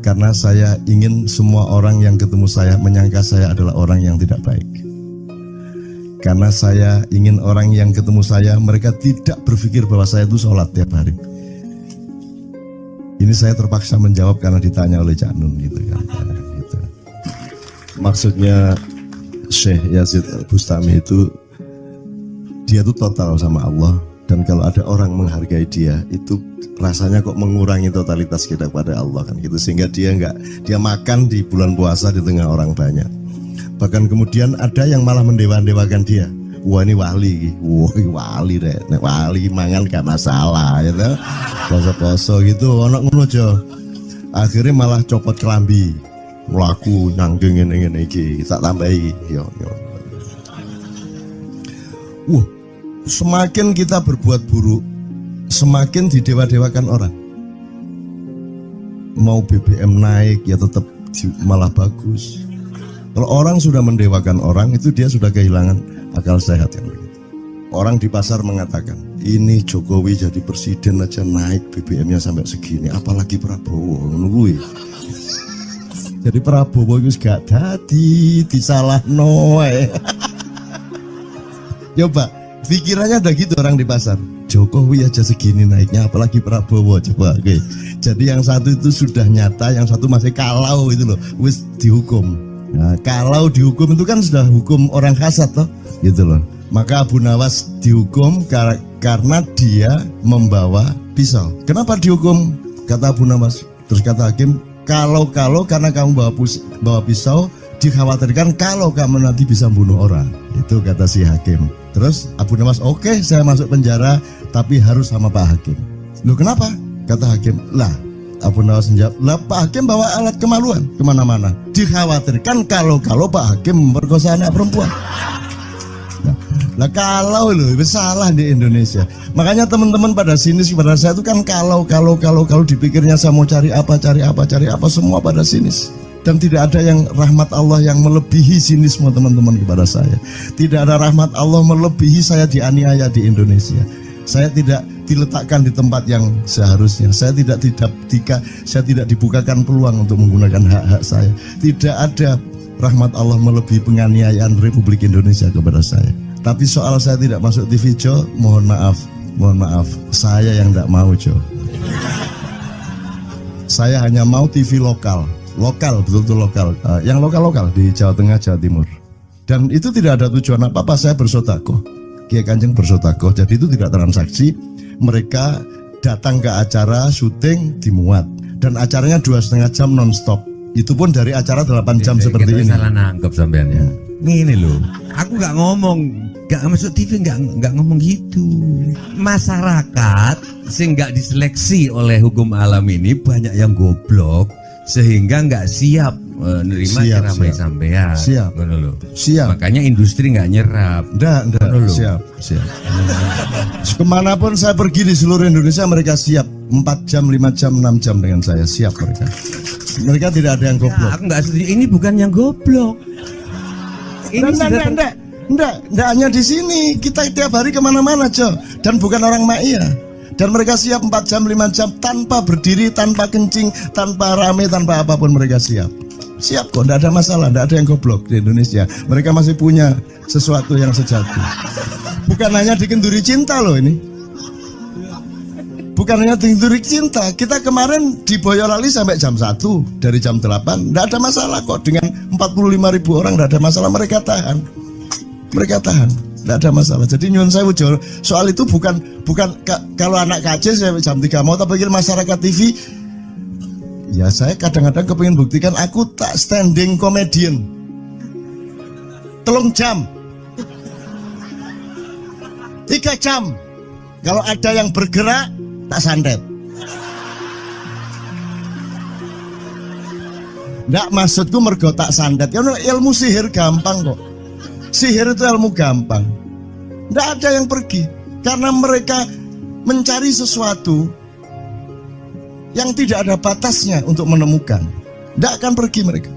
Karena saya ingin semua orang yang ketemu saya menyangka saya adalah orang yang tidak baik. Karena saya ingin orang yang ketemu saya, mereka tidak berpikir bahwa saya itu sholat tiap hari. Ini saya terpaksa menjawab karena ditanya oleh Cak Nun gitu kan. Gitu. Maksudnya Syekh Yazid Bustami itu, dia itu total sama Allah. Dan kalau ada orang menghargai dia, itu rasanya kok mengurangi totalitas kita kepada Allah kan gitu. Sehingga dia makan di bulan puasa di tengah orang banyak. Bahkan kemudian ada yang malah mendewa-dewakan dia. Wah ini wali, wali deh. Nek wali mangan gak masalah, ya gitu. Poso-poso gitu, ono ngono aja. Akhirnya malah copot kelambi, melaku nyanggeng ngene iki, tak tambahi. Yo. Semakin kita berbuat buruk, semakin didewa-dewakan orang. Mau BBM naik ya tetap malah bagus. Kalau orang sudah mendewakan orang, itu dia sudah kehilangan akal sehat kan begitu. Orang di pasar mengatakan, ini Jokowi jadi presiden aja naik BBM-nya sampai segini, apalagi Prabowo nungguin. Jadi Prabowo itu gak dadi disalahno. Coba pikirannya ada gitu orang di pasar. Jokowi aja segini naiknya, apalagi Prabowo, coba. Oke. Jadi yang satu itu sudah nyata, yang satu masih kalau itu loh, wis dihukum. Nah, kalau dihukum itu kan sudah hukum orang kasat toh, gitu loh. Maka Abu Nawas dihukum karena dia membawa pisau. Kenapa dihukum? Kata Abu Nawas. Terus kata hakim, kalau karena kamu bawa pisau, dikhawatirkan kalau kamu nanti bisa bunuh orang. Itu kata si hakim. Terus Abu Nawas, oke, saya masuk penjara, tapi harus sama Pak Hakim. Loh kenapa? Kata hakim, lah Abu Nawas menjawab, lah Pak Hakim bawa alat kemaluan kemana-mana. Dikhawatirkan kalau Pak Hakim memperkosa anak perempuan. Nah kalau loh, salah di Indonesia. Makanya teman-teman pada sinis pada saya itu kan kalau dipikirnya saya mau cari apa, semua pada sinis. Dan tidak ada yang rahmat Allah yang melebihi sinisme teman-teman kepada saya. Tidak ada rahmat Allah melebihi saya dianiaya di Indonesia. Saya tidak diletakkan di tempat yang seharusnya. Saya tidak dibukakan peluang untuk menggunakan hak-hak saya. Tidak ada rahmat Allah melebihi penganiayaan Republik Indonesia kepada saya. Tapi soal saya tidak masuk TV, Jo, mohon maaf, saya yang tidak mau, Jo. Saya hanya mau TV lokal, betul-betul lokal, yang lokal di Jawa Tengah, Jawa Timur. Dan itu tidak ada tujuan apa-apa, saya bersodakoh, Kiai Kanjeng bersodakoh, jadi itu tidak transaksi. Mereka datang ke acara syuting dimuat, dan acaranya 2,5 jam non-stop. Itu pun dari acara 8 jam seperti ini. Salah nangkep sampean ya. Ngene loh, aku nggak masuk TV, nggak ngomong gitu. Masyarakat sing nggak diseleksi oleh hukum alam ini banyak yang goblok sehingga nggak siap menerima ceramah sampean. Siap. Makanya industri nggak nyerap. Siap. Kemanapun saya pergi di seluruh Indonesia mereka siap. 4 jam, 5 jam, 6 jam dengan saya siap mereka. Mereka tidak ada yang goblok. Ya, aku nggak setuju. Ini bukan yang goblok. Enggak hanya di sini, kita tiap hari kemana-mana, Jo, dan bukan orang Ma'iyah. Dan mereka siap 4 jam, 5 jam tanpa berdiri, tanpa kencing, tanpa rame, tanpa apapun mereka siap kok, enggak ada masalah, enggak ada yang goblok di Indonesia. Mereka masih punya sesuatu yang sejati. Bukan hanya dikenduri cinta loh ini. Bukan hanya dikenduri cinta, kita kemarin di Boyolali sampai jam 1, dari jam 8, enggak ada masalah kok, dengan 45.000 orang enggak ada masalah, mereka tahan, enggak ada masalah. Jadi nyuwun sewu, soal itu bukan kalau anak KC sampai jam 3 mau tak pikir masyarakat TV. Ya saya kadang-kadang kepingin buktikan aku tak standing comedian 3 jam 3 jam. Kalau ada yang bergerak tak santet. Nggak, maksudku mergo tak santet. Ya ilmu sihir gampang kok. Sihir itu ilmu gampang. Nggak ada yang pergi karena mereka mencari sesuatu yang tidak ada batasnya untuk menemukan. Nggak akan pergi mereka.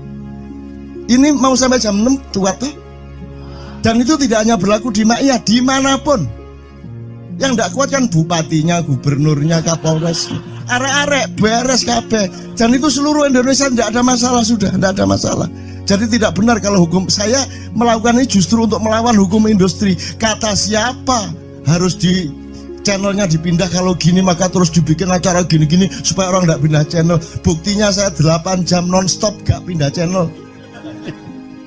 Ini mau sampai jam 6 tuat tuh. Dan itu tidak hanya berlaku di Ma'iyah, dimanapun. Yang tidak kuat kan bupatinya, gubernurnya, kapolres, arek-arek beres kabeh. Dan itu seluruh Indonesia tidak ada masalah, sudah tidak ada masalah. Jadi tidak benar kalau hukum, saya melakukan ini justru untuk melawan hukum industri. Kata siapa harus di channelnya dipindah, kalau gini maka terus dibikin acara gini-gini supaya orang tidak pindah channel. Buktinya saya 8 jam non-stop gak pindah channel.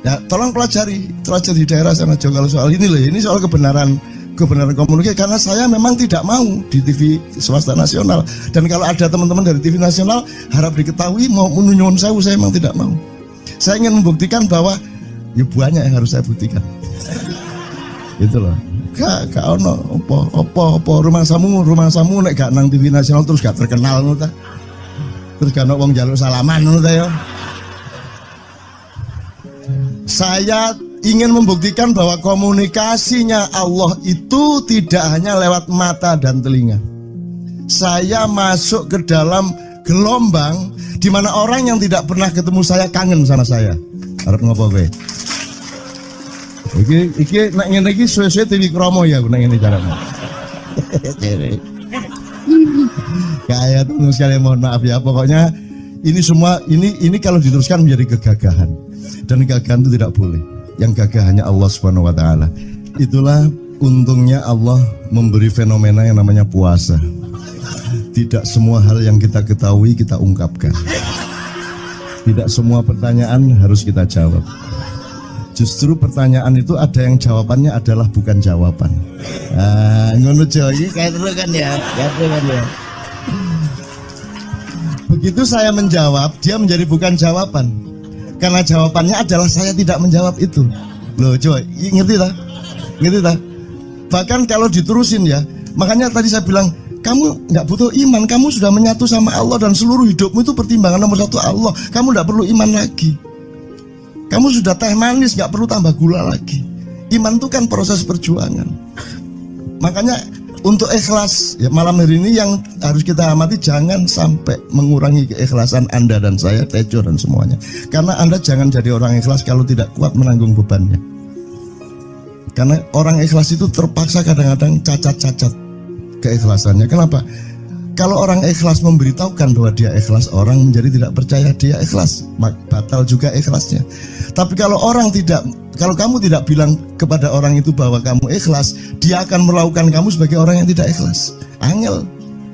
Ya tolong pelajari di daerah sana juga kalau soal ini loh, ini soal kebenaran komunikasi, karena saya memang tidak mau di TV swasta nasional. Dan kalau ada teman-teman dari TV nasional harap diketahui mau menunyun saya memang tidak mau. Saya ingin membuktikan bahwa ya banyak yang harus saya buktikan. Itu loh. Gak ono opo rumah samu nek gak nang TV nasional terus gak terkenal ngono ta. Terus gak ono wong njaluk salaman ngono ta ya. Saya ingin membuktikan bahwa komunikasinya Allah itu tidak hanya lewat mata dan telinga. Saya masuk ke dalam gelombang di mana orang yang tidak pernah ketemu saya kangen sama saya. Arep ngopo kowe? Iki nek ngene iki suwe-suwe TV Kromo ya nek ngene carane. Kayak terus sekali mohon maaf ya, pokoknya ini semua ini kalau diteruskan menjadi kegagahan. Dan kegagahan itu tidak boleh. Yang gagah hanya Allah Subhanahu wa taala. Itulah untungnya Allah memberi fenomena yang namanya puasa. Tidak semua hal yang kita ketahui kita ungkapkan. Tidak semua pertanyaan harus kita jawab. Justru pertanyaan itu ada yang jawabannya adalah bukan jawaban. Ngono iki kayak terus kan ya. Begitu saya menjawab, dia menjadi bukan jawaban. Karena jawabannya adalah saya tidak menjawab itu. Loh coy, ngerti tak? Ngerti tak? Bahkan kalau diterusin ya, makanya tadi saya bilang, kamu nggak butuh iman, kamu sudah menyatu sama Allah dan seluruh hidupmu itu pertimbangan nomor satu Allah. Kamu nggak perlu iman lagi. Kamu sudah teh manis, nggak perlu tambah gula lagi. Iman itu kan proses perjuangan. Makanya untuk ikhlas ya, malam hari ini yang harus kita amati, jangan sampai mengurangi keikhlasan Anda dan saya, Tejo dan semuanya. Karena Anda jangan jadi orang ikhlas kalau tidak kuat menanggung bebannya. Karena orang ikhlas itu terpaksa kadang-kadang cacat-cacat keikhlasannya. Kenapa? Kalau orang ikhlas memberitahukan bahwa dia ikhlas, orang menjadi tidak percaya dia ikhlas, batal juga ikhlasnya. Tapi kalau kamu tidak bilang kepada orang itu bahwa kamu ikhlas, dia akan melakukan kamu sebagai orang yang tidak ikhlas. Angel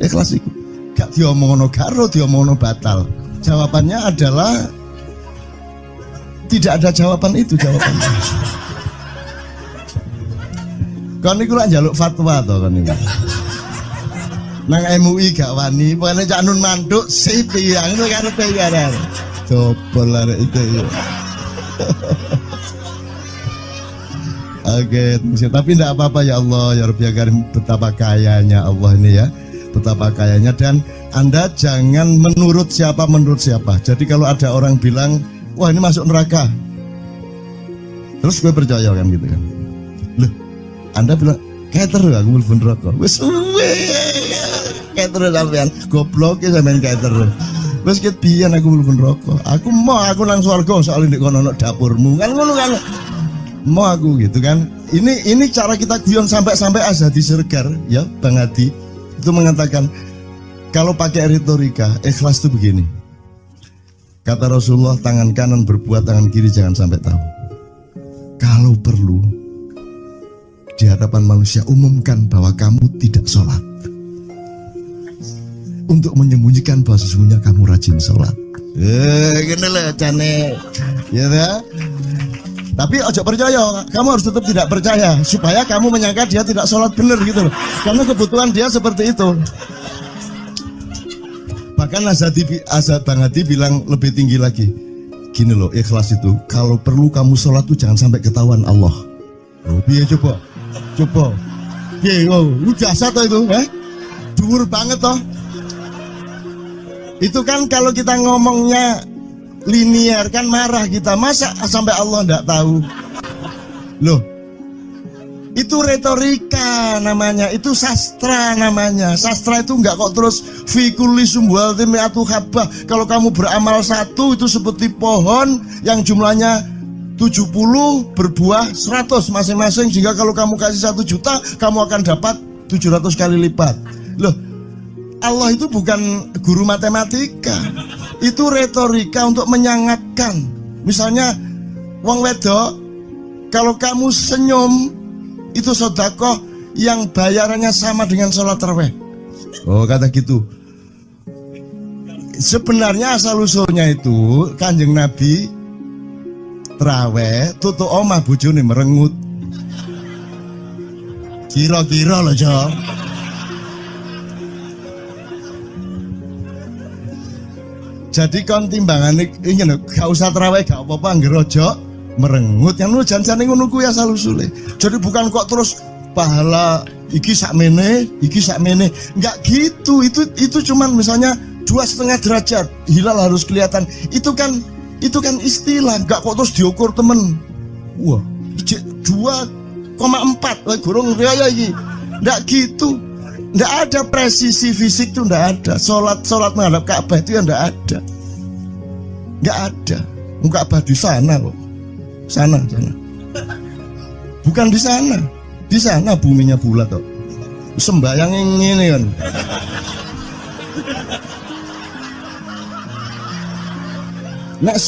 ikhlas itu gak diomongno karo, diomongno batal. Jawabannya adalah tidak ada jawaban itu jawabannya. Kon niku lak njaluk fatwa to kon niku. Nang MUI gak wani, pokoknya Cak Nun manduk sip ya, ngono karepe ya. Coba lah itu ya. Oke, tapi tidak apa-apa ya Allah, ya Rabbi ya Karim, betapa kayanya Allah ini ya, betapa kayanya. Dan Anda jangan menurut siapa. Jadi kalau ada orang bilang, wah ini masuk neraka, terus gue percaya kan gitu kan. Loh, Anda bilang, kater aku mlebu neraka. Wis kater sampean, goblok ya sampean kater. Wis ket biyen aku mlebu neraka. Aku nang swarga soal ndek kono ono dapurmu. Kan ngono kan. Mau aku gitu kan. Ini cara kita guyon sampai Azhadi Siregar ya, Bang Hadi itu mengatakan kalau pakai retorika ikhlas itu begini. Kata Rasulullah, tangan kanan berbuat, tangan kiri jangan sampai tahu. Kalau perlu di hadapan manusia umumkan bahwa kamu tidak sholat, untuk menyembunyikan bahwa sesungguhnya kamu rajin sholat. Gini lah cane, ya dah. Tapi ojo percaya, kamu harus tetap tidak percaya supaya kamu menyangka dia tidak sholat benar gitu loh. Karena kebutuhan dia seperti itu. Bahkan Bang Hadi bilang lebih tinggi lagi. Gini loh, ikhlas itu kalau perlu kamu sholat tuh jangan sampai ketahuan Allah. Oh, biar coba. Lu jasa toh itu, dhuwur banget toh. Itu kan kalau kita ngomongnya linear kan marah kita, masa sampai Allah enggak tahu. Loh, itu retorika namanya, itu sastra namanya. Sastra itu enggak kok terus fikuli sumbal timiatu habah. Kalau kamu beramal satu itu seperti pohon yang jumlahnya 70 berbuah 100 masing-masing, sehingga kalau kamu kasih 1 juta kamu akan dapat 700 kali lipat. Loh, Allah itu bukan guru matematika, itu retorika untuk menyangatkan. Misalnya wong wedok, kalau kamu senyum itu sedekah yang bayarannya sama dengan sholat tarawih. Oh, kata gitu. Sebenarnya asal usulnya itu Kanjeng Nabi tarawih tutuk omah bojone merengut. Kira-kira loh Jo. Jadi kon timbangan ini gak usah tarawih gak apa-apa, ngerojo merengut yang lu janjane ngono kuwi asal usule. Jadi bukan kok terus pahala iki sakmene, enggak gitu. Itu cuman misalnya 2,5 derajat hilal harus kelihatan. Itu kan istilah, enggak kok terus diukur temen. Wah, 2,4 gurung riaya iki. Enggak gitu. Nggak ada presisi fisik tuh, nggak ada. Sholat menghadap Ka'bah itu ya nggak ada. Nggak ada. Ka'bah di sana loh. Sana. Bukan di sana. Di sana buminya bulat kok. Sembayang ini kan. Nek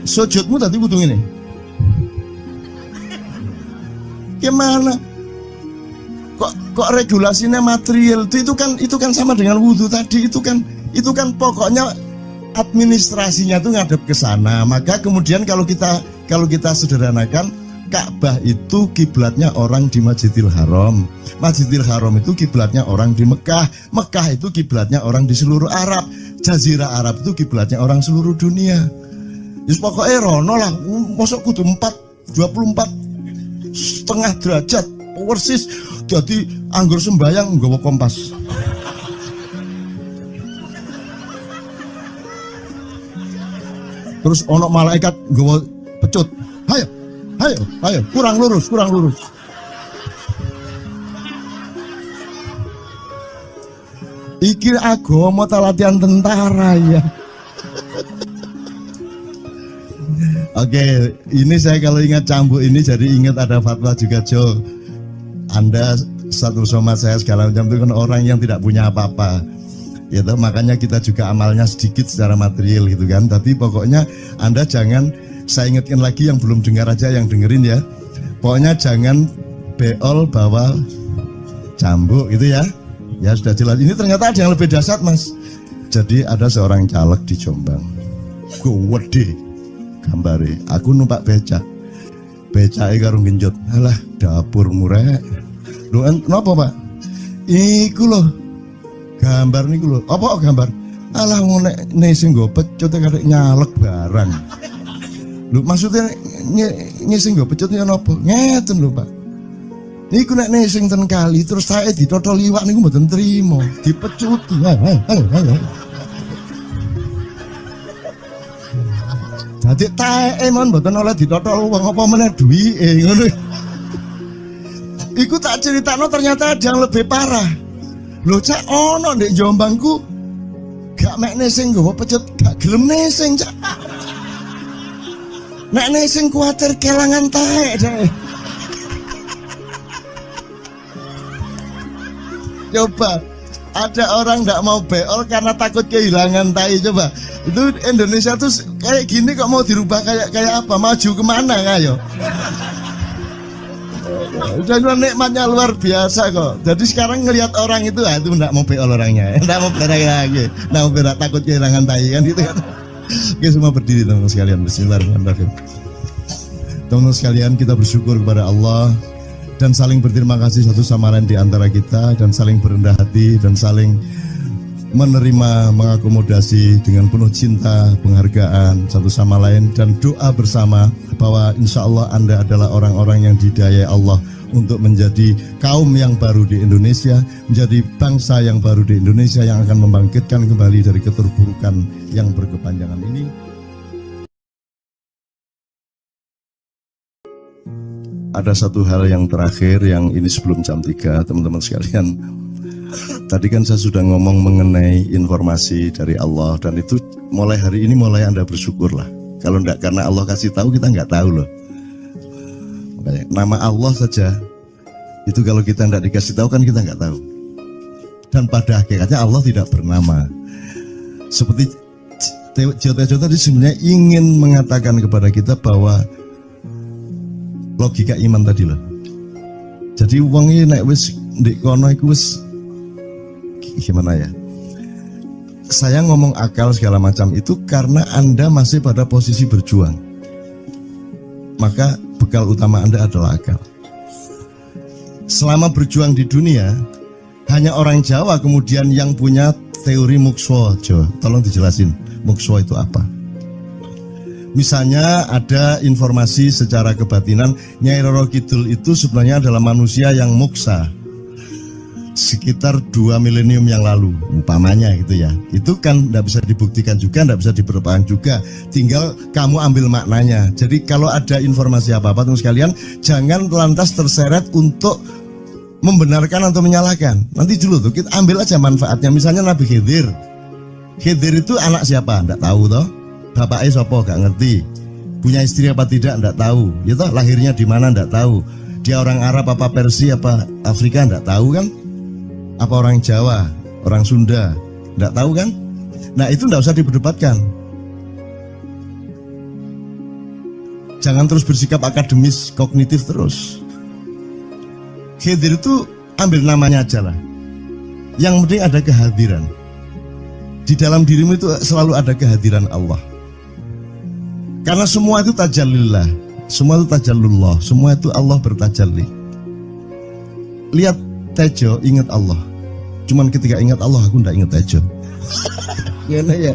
sujudmu tadi butuh ini. Gimana? Kok regulasinya material itu kan sama dengan wudhu tadi, itu kan pokoknya administrasinya tuh ngadep ke sana. Maka kemudian kalau kita sederhanakan, Ka'bah itu kiblatnya orang di Masjidil Haram. Masjidil Haram itu kiblatnya orang di Mekah. Mekah itu kiblatnya orang di seluruh Arab. Jazirah Arab itu kiblatnya orang seluruh dunia. Yus pokoknya rono lah, mosok kudu 24,5 derajat persis. Jadi anggur sembayang nggawa kompas. Terus ono malaikat nggawa pecut. Ayo, kurang lurus. Iki agama ta latihan tentara ya. Oke, ini saya kalau ingat cambuk ini jadi ingat ada fatwa juga Jo. Anda satu sama saya segala macam itu kan orang yang tidak punya apa-apa. Ya toh, makanya kita juga amalnya sedikit secara material gitu kan. Tapi pokoknya Anda jangan, saya ingatkan lagi yang belum dengar aja yang dengerin ya. Pokoknya jangan beol bawa cambuk gitu ya. Ya sudah jelas. Ini ternyata ada yang lebih dahsyat Mas. Jadi ada seorang caleg di Jombang. Gede gambare, aku numpak becak. Becake karo genjot. Alah, dapur murek. Lho napa, Pak? Iku lho. Gambar niku lho. Apa gambar? Alah wong nek sing nggo pecut karek nyalek barang. Lho maksudnya sing nggo pecut ya napa? Ngeten lho, Pak. Niku nek sing ten kali terus saya ditotol liwak niku mboten trimo, dipecuti. Dadi taeke mon mboten oleh ditotol wong apa meneh duwike ngono. Iku tak critakno ternyata ada yang lebih parah. Lho cak ono ndek Jombangku gak mek nesing nggawa pecut gak gelem nesing cak. Nek nesing kuwatir kelangan taek deh. Coba ada orang nggak mau beol karena takut kehilangan tai. Coba itu Indonesia tuh kayak gini kok mau dirubah kayak apa? Maju kemana ayo? Dan nikmatnya luar biasa kok. Jadi sekarang ngelihat orang itu itu nggak mau beol orangnya, nggak mau berak lagi, nggak mau berak takut kehilangan tai kan gitu kan? Oke semua berdiri teman-teman sekalian. Bismillahirrahmanirrahim. Teman-teman sekalian kita bersyukur kepada Allah dan saling berterima kasih satu sama lain di antara kita dan saling berendah hati dan saling menerima, mengakomodasi dengan penuh cinta, penghargaan satu sama lain dan doa bersama bahwa insya Allah Anda adalah orang-orang yang didayai Allah untuk menjadi kaum yang baru di Indonesia, menjadi bangsa yang baru di Indonesia yang akan membangkitkan kembali dari keterpurukan yang berkepanjangan ini. Ada satu hal yang terakhir yang ini sebelum jam 3 teman-teman sekalian. Tadi kan saya sudah ngomong mengenai informasi dari Allah dan itu mulai hari ini mulai Anda bersyukurlah. Kalau enggak karena Allah kasih tahu kita enggak tahu loh. Makanya, nama Allah saja itu kalau kita enggak dikasih tahu kan kita enggak tahu. Dan pada hakikatnya Allah tidak bernama. Seperti Jotejo tadi sebenarnya ingin mengatakan kepada kita bahwa logika iman tadi loh. Jadi wong iki nek wis ndek kono iku wis gimana ya? Saya ngomong akal segala macam itu karena Anda masih pada posisi berjuang. Maka bekal utama Anda adalah akal. Selama berjuang di dunia, hanya orang Jawa kemudian yang punya teori mukswa. Jawa, tolong dijelasin mukswa itu apa? Misalnya ada informasi secara kebatinan Nyai Roro Kidul itu sebenarnya adalah manusia yang muksa sekitar 2 milenium yang lalu umpamanya gitu ya. Itu kan tidak bisa dibuktikan juga, tidak bisa diperpanjang juga, tinggal kamu ambil maknanya. Jadi kalau ada informasi apa-apa teman sekalian jangan lantas terseret untuk membenarkan atau menyalahkan. Nanti dulu tuh kita ambil aja manfaatnya. Misalnya Nabi Khidir itu anak siapa? Tidak tahu toh. Bapaknya sopo gak ngerti, punya istri apa tidak enggak tahu, ya toh lahirnya di mana enggak tahu, dia orang Arab apa Persia apa Afrika enggak tahu kan, apa orang Jawa, orang Sunda enggak tahu kan. Nah itu enggak usah diperdebatkan. Jangan terus bersikap akademis kognitif terus. Khidir itu ambil namanya aja lah, yang penting ada kehadiran. Di dalam dirimu itu selalu ada kehadiran Allah. Karena semua itu tajallillah, semua itu tajallullah, semua itu Allah bertajalli. Lihat Tejo, ingat Allah. Cuman ketika ingat Allah, aku ndak ingat Tejo. Ngene ya.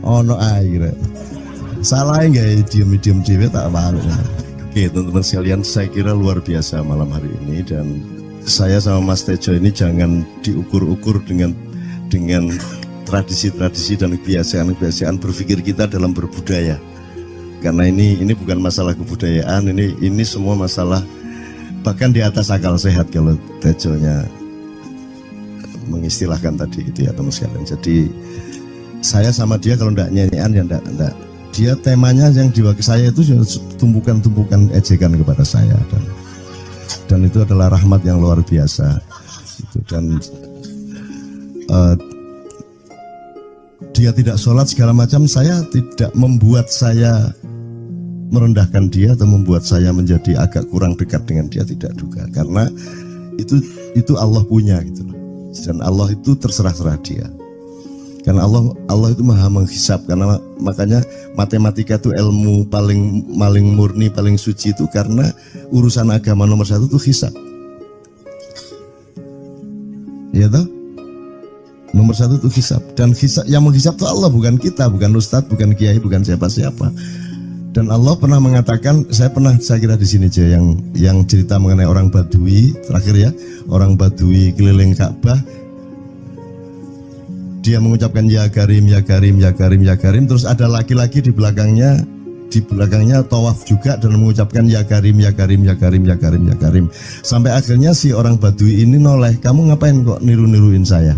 Ono air. Salah nggak diem cewek tak malu. Oke teman-teman sekalian, saya kira luar biasa malam hari ini, dan saya sama Mas Tejo ini jangan diukur-ukur dengan tradisi-tradisi dan kebiasaan-kebiasaan berpikir kita dalam berbudaya. Karena ini bukan masalah kebudayaan, ini semua masalah bahkan di atas akal sehat kalau Tejonya mengistilahkan tadi itu ya teman sekalian. Jadi saya sama dia kalau ndak nyanyian ya ndak. Dia temanya yang diwakili saya itu tumpukan-tumpukan ejekan kepada saya, dan itu adalah rahmat yang luar biasa. Dan dia tidak sholat segala macam, saya tidak membuat saya merendahkan dia atau membuat saya menjadi agak kurang dekat dengan dia, tidak juga, karena itu Allah punya gitu loh. Dan Allah itu terserah dia. Karena Allah itu maha menghisap, karena makanya matematika itu ilmu paling murni, paling suci itu karena urusan agama nomor 1 itu hisap. Ya toh? Nomor 1 itu hisap, dan hisap yang menghisap itu Allah, bukan kita, bukan ustadz, bukan kiai, bukan siapa-siapa. Dan Allah pernah mengatakan, saya kira di sini aja yang cerita mengenai orang Badui terakhir ya, orang Badui keliling Ka'bah. Dia mengucapkan ya Karim, ya Karim, ya Karim, ya Karim. Terus ada laki-laki di belakangnya tawaf juga dan mengucapkan ya Karim, ya Karim, ya Karim, ya Karim, ya Karim. Sampai akhirnya si orang Badui ini noleh, kamu ngapain kok niru-niruin saya?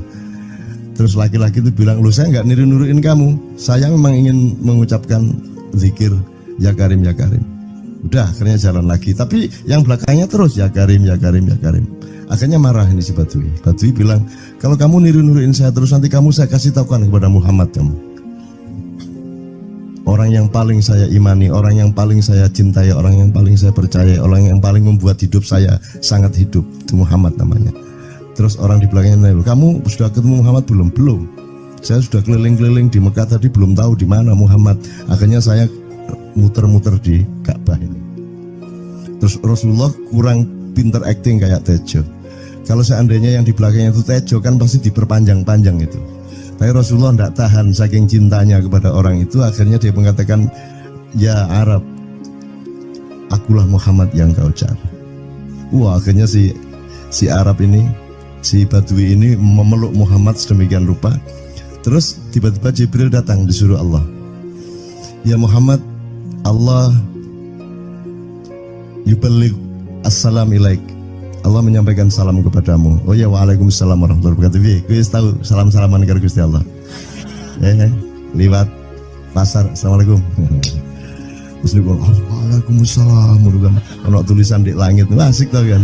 Terus laki-laki itu bilang, loh saya nggak niru-niruin kamu, saya memang ingin mengucapkan zikir ya Karim, ya Karim. Udah akhirnya jalan lagi, tapi yang belakangnya terus ya Karim, ya Karim, ya Karim. Akhirnya marah ini si Badui. Badui bilang, kalau kamu niru-niruin saya terus, nanti saya kasih tahukan kepada Muhammad kamu. Orang yang paling saya imani, orang yang paling saya cintai, orang yang paling saya percaya, orang yang paling membuat hidup saya sangat hidup, itu Muhammad namanya. Terus orang di belakangnya nanya, kamu sudah ketemu Muhammad belum? Belum. Saya sudah keliling-keliling di Mekah tadi, belum tahu di mana Muhammad. Akhirnya saya muter-muter di Ka'bah ini. Terus Rasulullah kurang pinter acting kayak Tejo. Kalau seandainya yang di belakangnya itu Tejo kan pasti diperpanjang-panjang itu. Tapi Rasulullah tidak tahan saking cintanya kepada orang itu, akhirnya dia mengatakan, ya Arab, akulah Muhammad yang kau cari. Wah, akhirnya si Arab ini, si Badui ini memeluk Muhammad sedemikian rupa. Terus tiba-tiba Jibril datang disuruh Allah. Ya Muhammad, Allah yuballigh assalam ilaik. Allah menyampaikan salam kepadamu. Oh ya, waalaikumsalam warahmatullahi wabarakatuh. Gue tahu salam-salaman karo Gusti Allah. Liwat pasar, assalamualaikum. Terus dia bilang, waalaikumsalam. Ono tulisan di langit, asik tau kan?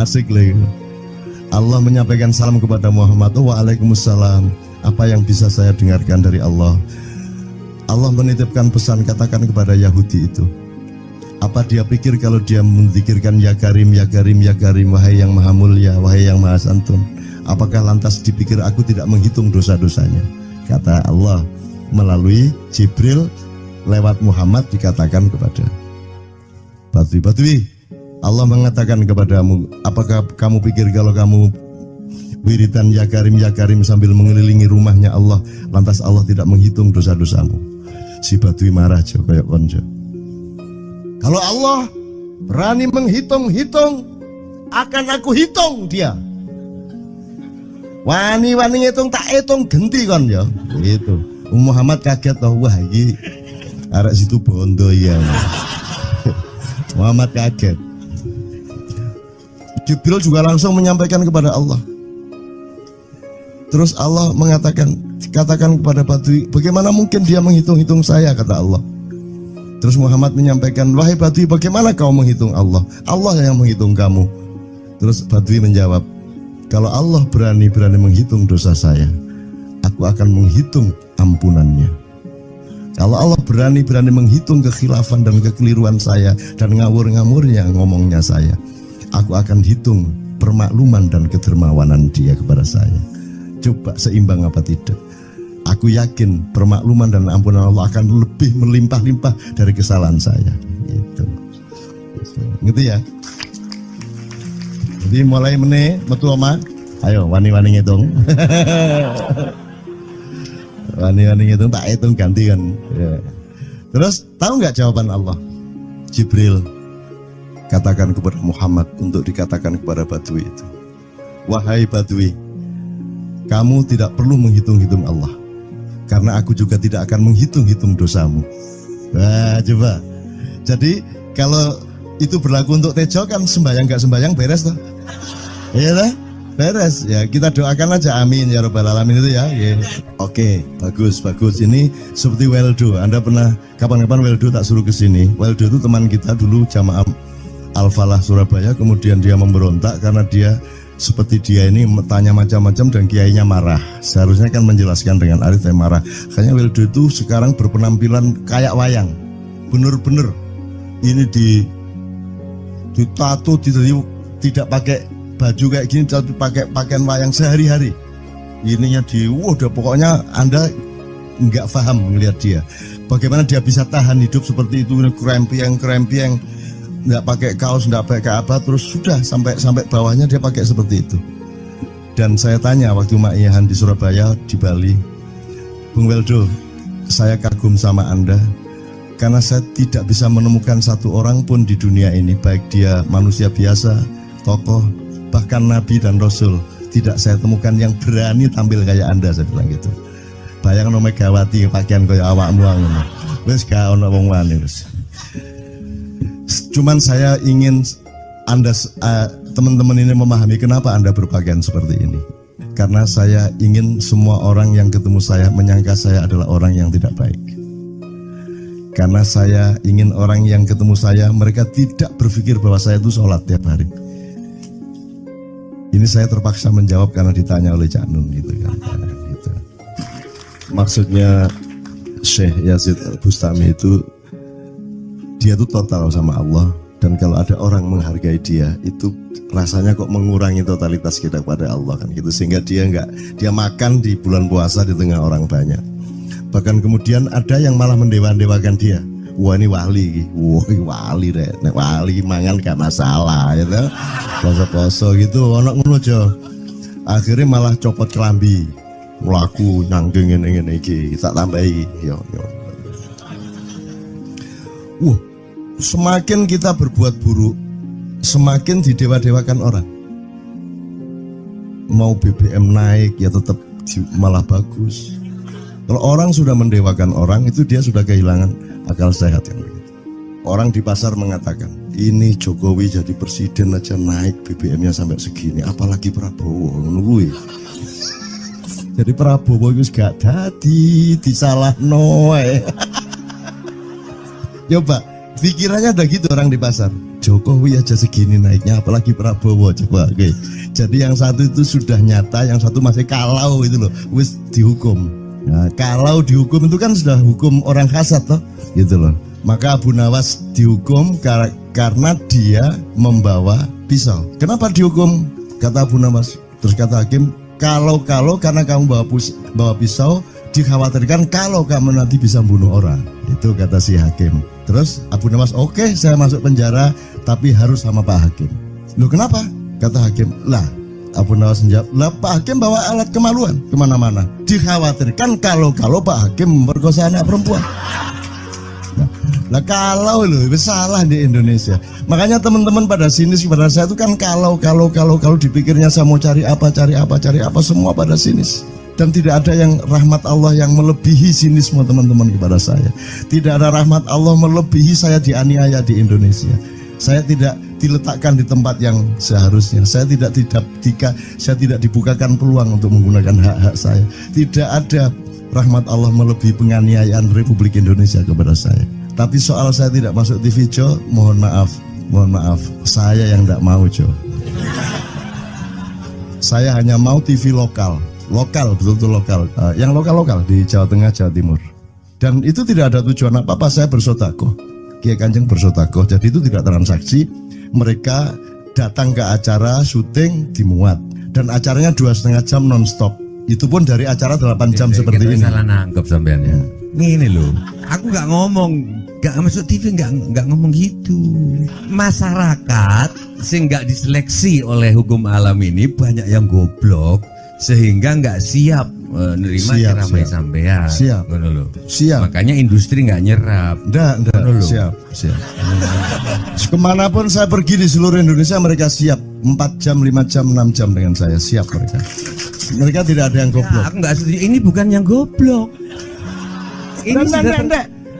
Asik lagi. Allah menyampaikan salam kepada Muhammad. Oh, waalaikumsalam. Apa yang bisa saya dengarkan dari Allah? Allah menitipkan pesan, katakan kepada Yahudi itu. Apa dia pikir kalau dia menzikirkan ya Karim, ya Karim, ya Karim, wahai yang maha mulia, wahai yang maha santun, apakah lantas dipikir aku tidak menghitung dosa-dosanya? Kata Allah melalui Jibril lewat Muhammad dikatakan kepada Badui, Allah mengatakan kepadamu, apakah kamu pikir kalau kamu wiridan ya Karim sambil mengelilingi rumahnya Allah, lantas Allah tidak menghitung dosa-dosamu? Si Badui marah jo kayak konjo. Kalau Allah berani menghitung-hitung, akan aku hitung dia. Wani-wani ngitung tak hitung genti kon ya. Gitu. Muhammad kaget toh, wah iki arek situ bondo ya. Muhammad kaget. Jibril juga langsung menyampaikan kepada Allah. Terus Allah mengatakan, katakan kepada Badui, bagaimana mungkin dia menghitung-hitung saya, kata Allah. Terus Muhammad menyampaikan, wahai Badui, bagaimana kau menghitung Allah? Allah yang menghitung kamu. Terus Badui menjawab, kalau Allah berani menghitung dosa saya, aku akan menghitung ampunannya. Kalau Allah berani menghitung kekhilafan dan kekeliruan saya dan ngawur-ngawurnya ngomongnya saya, aku akan hitung permakluman dan kedermawanan dia kepada saya. Coba seimbang apa tidak? Aku yakin permakluman dan ampunan Allah akan lebih melimpah-limpah dari kesalahan saya. Gitu. Gitu ya. Jadi mulai metu omah, Ayo wani-wani ngitung. Wani-wani ngitung tak hitung ganti kan. Ya. Terus tahu nggak jawaban Allah? Jibril katakan kepada Muhammad untuk dikatakan kepada Badui itu. Wahai Badui, kamu tidak perlu menghitung-hitung Allah, karena aku juga tidak akan menghitung-hitung dosamu. Wah, coba. Jadi kalau itu berlaku untuk Tejo kan sembahyang nggak sembahyang beres toh? Iya lah, beres. Ya kita doakan aja, amin ya robbal alamin itu ya. Yeah. Oke, bagus. Ini seperti Weldo. Anda pernah kapan-kapan Weldo tak suruh ke sini? Weldo itu teman kita dulu jamaah Al-Falah Surabaya, kemudian dia memberontak karena dia seperti dia ini tanya macam-macam dan kiainya marah. Seharusnya kan menjelaskan dengan arif yang marah. Kayaknya Weldo itu sekarang berpenampilan kayak wayang. Bener-bener ini ditato, tidak pakai baju kayak gini, tapi pakai pakaian wayang sehari-hari. Ininya udah pokoknya Anda nggak paham melihat dia. Bagaimana dia bisa tahan hidup seperti itu, krempieng, nggak pakai kaos, nggak pakai apa, terus sudah sampai bawahnya dia pakai seperti itu. Dan saya tanya waktu Ma'iyahan di Surabaya, di Bali, Bung Weldo, saya kagum sama Anda karena saya tidak bisa menemukan satu orang pun di dunia ini, baik dia manusia biasa, tokoh, bahkan Nabi dan Rasul, tidak saya temukan yang berani tampil kayak Anda. Saya bilang gitu. Bayang no Megawati pakaian kayak awakmu ngono. Wis gak ono wong wani wis. Cuman saya ingin Anda teman-teman ini memahami kenapa Anda berpakaian seperti ini. Karena saya ingin semua orang yang ketemu saya menyangka saya adalah orang yang tidak baik. Karena saya ingin orang yang ketemu saya, mereka tidak berpikir bahwa saya itu sholat tiap hari. Ini saya terpaksa menjawab karena ditanya oleh Cak Nun gitu kan. Gitu. Maksudnya Syekh Yazid Bustami itu, dia itu total sama Allah, dan kalau ada orang menghargai dia itu rasanya kok mengurangi totalitas kita kepada Allah kan gitu, sehingga dia makan di bulan puasa di tengah orang banyak. Bahkan kemudian ada yang malah mendewa-dewakan dia. Wah ini wali, wali deh, nek wali mangan gak masalah ya gitu. Poso-poso gitu, ono ngono aja. Akhirnya malah copot kelambi, mlaku nanggung ngene iki, tak tambahi yo. Semakin kita berbuat buruk, semakin didewa-dewakan orang. Mau BBM naik ya tetap malah bagus. Kalau orang sudah mendewakan orang, itu dia sudah kehilangan akal sehat yang begitu. Orang di pasar mengatakan, ini Jokowi jadi presiden aja naik BBM-nya sampai segini, apalagi Prabowo nungguin. Jadi Prabowo itu gak dadi disalahno. Coba pikirannya ada gitu orang di pasar. Jokowi aja segini naiknya, apalagi Prabowo, coba. Oke. Jadi yang satu itu sudah nyata, yang satu masih kalau itu loh, wis dihukum. Nah, kalau dihukum itu kan sudah hukum orang hasad toh, gitu loh. Maka Abu Nawas dihukum karena dia membawa pisau. Kenapa dihukum? Kata Abu Nawas. Terus kata hakim, kalau karena kamu bawa pisau, dikhawatirkan kalau kamu nanti bisa bunuh orang. Itu kata si hakim. Terus Abu Nawas, oke, saya masuk penjara, tapi harus sama Pak Hakim. Loh kenapa? Kata hakim, lah Abu Nawas menjawab, lah Pak Hakim bawa alat kemaluan kemana-mana. Dikhawatirkan kalau Pak Hakim memperkosa anak perempuan. Nah kalau loh, salah di Indonesia. Makanya teman-teman pada sinis kepada saya itu kan kalau dipikirnya saya mau cari apa, semua pada sinis. Dan tidak ada yang rahmat Allah yang melebihi sinisme teman-teman kepada saya. Tidak ada rahmat Allah melebihi saya dianiaya di Indonesia. Saya tidak diletakkan di tempat yang seharusnya. Saya tidak dibukakan peluang untuk menggunakan hak-hak saya. Tidak ada rahmat Allah melebihi penganiayaan Republik Indonesia kepada saya. Tapi soal saya tidak masuk TV Jo, mohon maaf, saya yang tidak mau Jo. Saya hanya mau TV lokal, betul-betul lokal, yang lokal di Jawa Tengah, Jawa Timur. Dan itu tidak ada tujuan apa-apa, saya bersodakoh. Kiai Kanjeng bersodakoh, jadi itu tidak transaksi. Mereka datang ke acara syuting dimuat, dan acaranya 2,5 jam non-stop. Itu pun dari acara 8 jam seperti ini. Salah nangkep sampean ya. Ini loh, aku nggak ngomong Gak masuk TV nggak ngomong gitu. Masyarakat sing nggak diseleksi oleh hukum alam ini banyak yang goblok sehingga nggak siap nerima ceramah sampean. Siap. Ngono lho. Siap. Makanya industri nggak nyerap. Enggak. Ngono lho. Siap. Kemanapun saya pergi di seluruh Indonesia mereka siap 4 jam, 5 jam, 6 jam dengan saya, siap mereka. Mereka tidak ada yang goblok. Ya, aku nggak setuju. Ini bukan yang goblok. Ini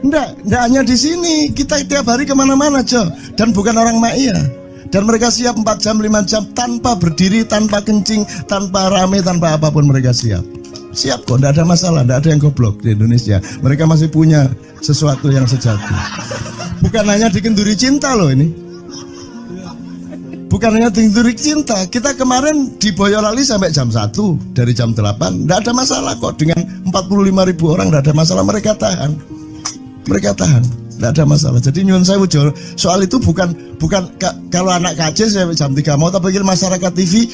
Enggak hanya di sini, kita tiap hari kemana-mana, Jo. Dan bukan orang Maia. Dan mereka siap 4 jam, 5 jam tanpa berdiri, tanpa kencing, tanpa rame, tanpa apapun mereka siap. Siap kok, enggak ada masalah, enggak ada yang goblok di Indonesia. Mereka masih punya sesuatu yang sejati. Bukan hanya dikenduri cinta loh ini. Bukan hanya dikenduri cinta. Kita kemarin di Boyolali sampai jam 1, dari jam 8, enggak ada masalah kok. Dengan 45.000 orang enggak ada masalah, mereka tahan. Tidak ada masalah. Jadi nyuwun sewu soal itu bukan kalau anak KJ saya jam 3 mau tak pikir masyarakat TV.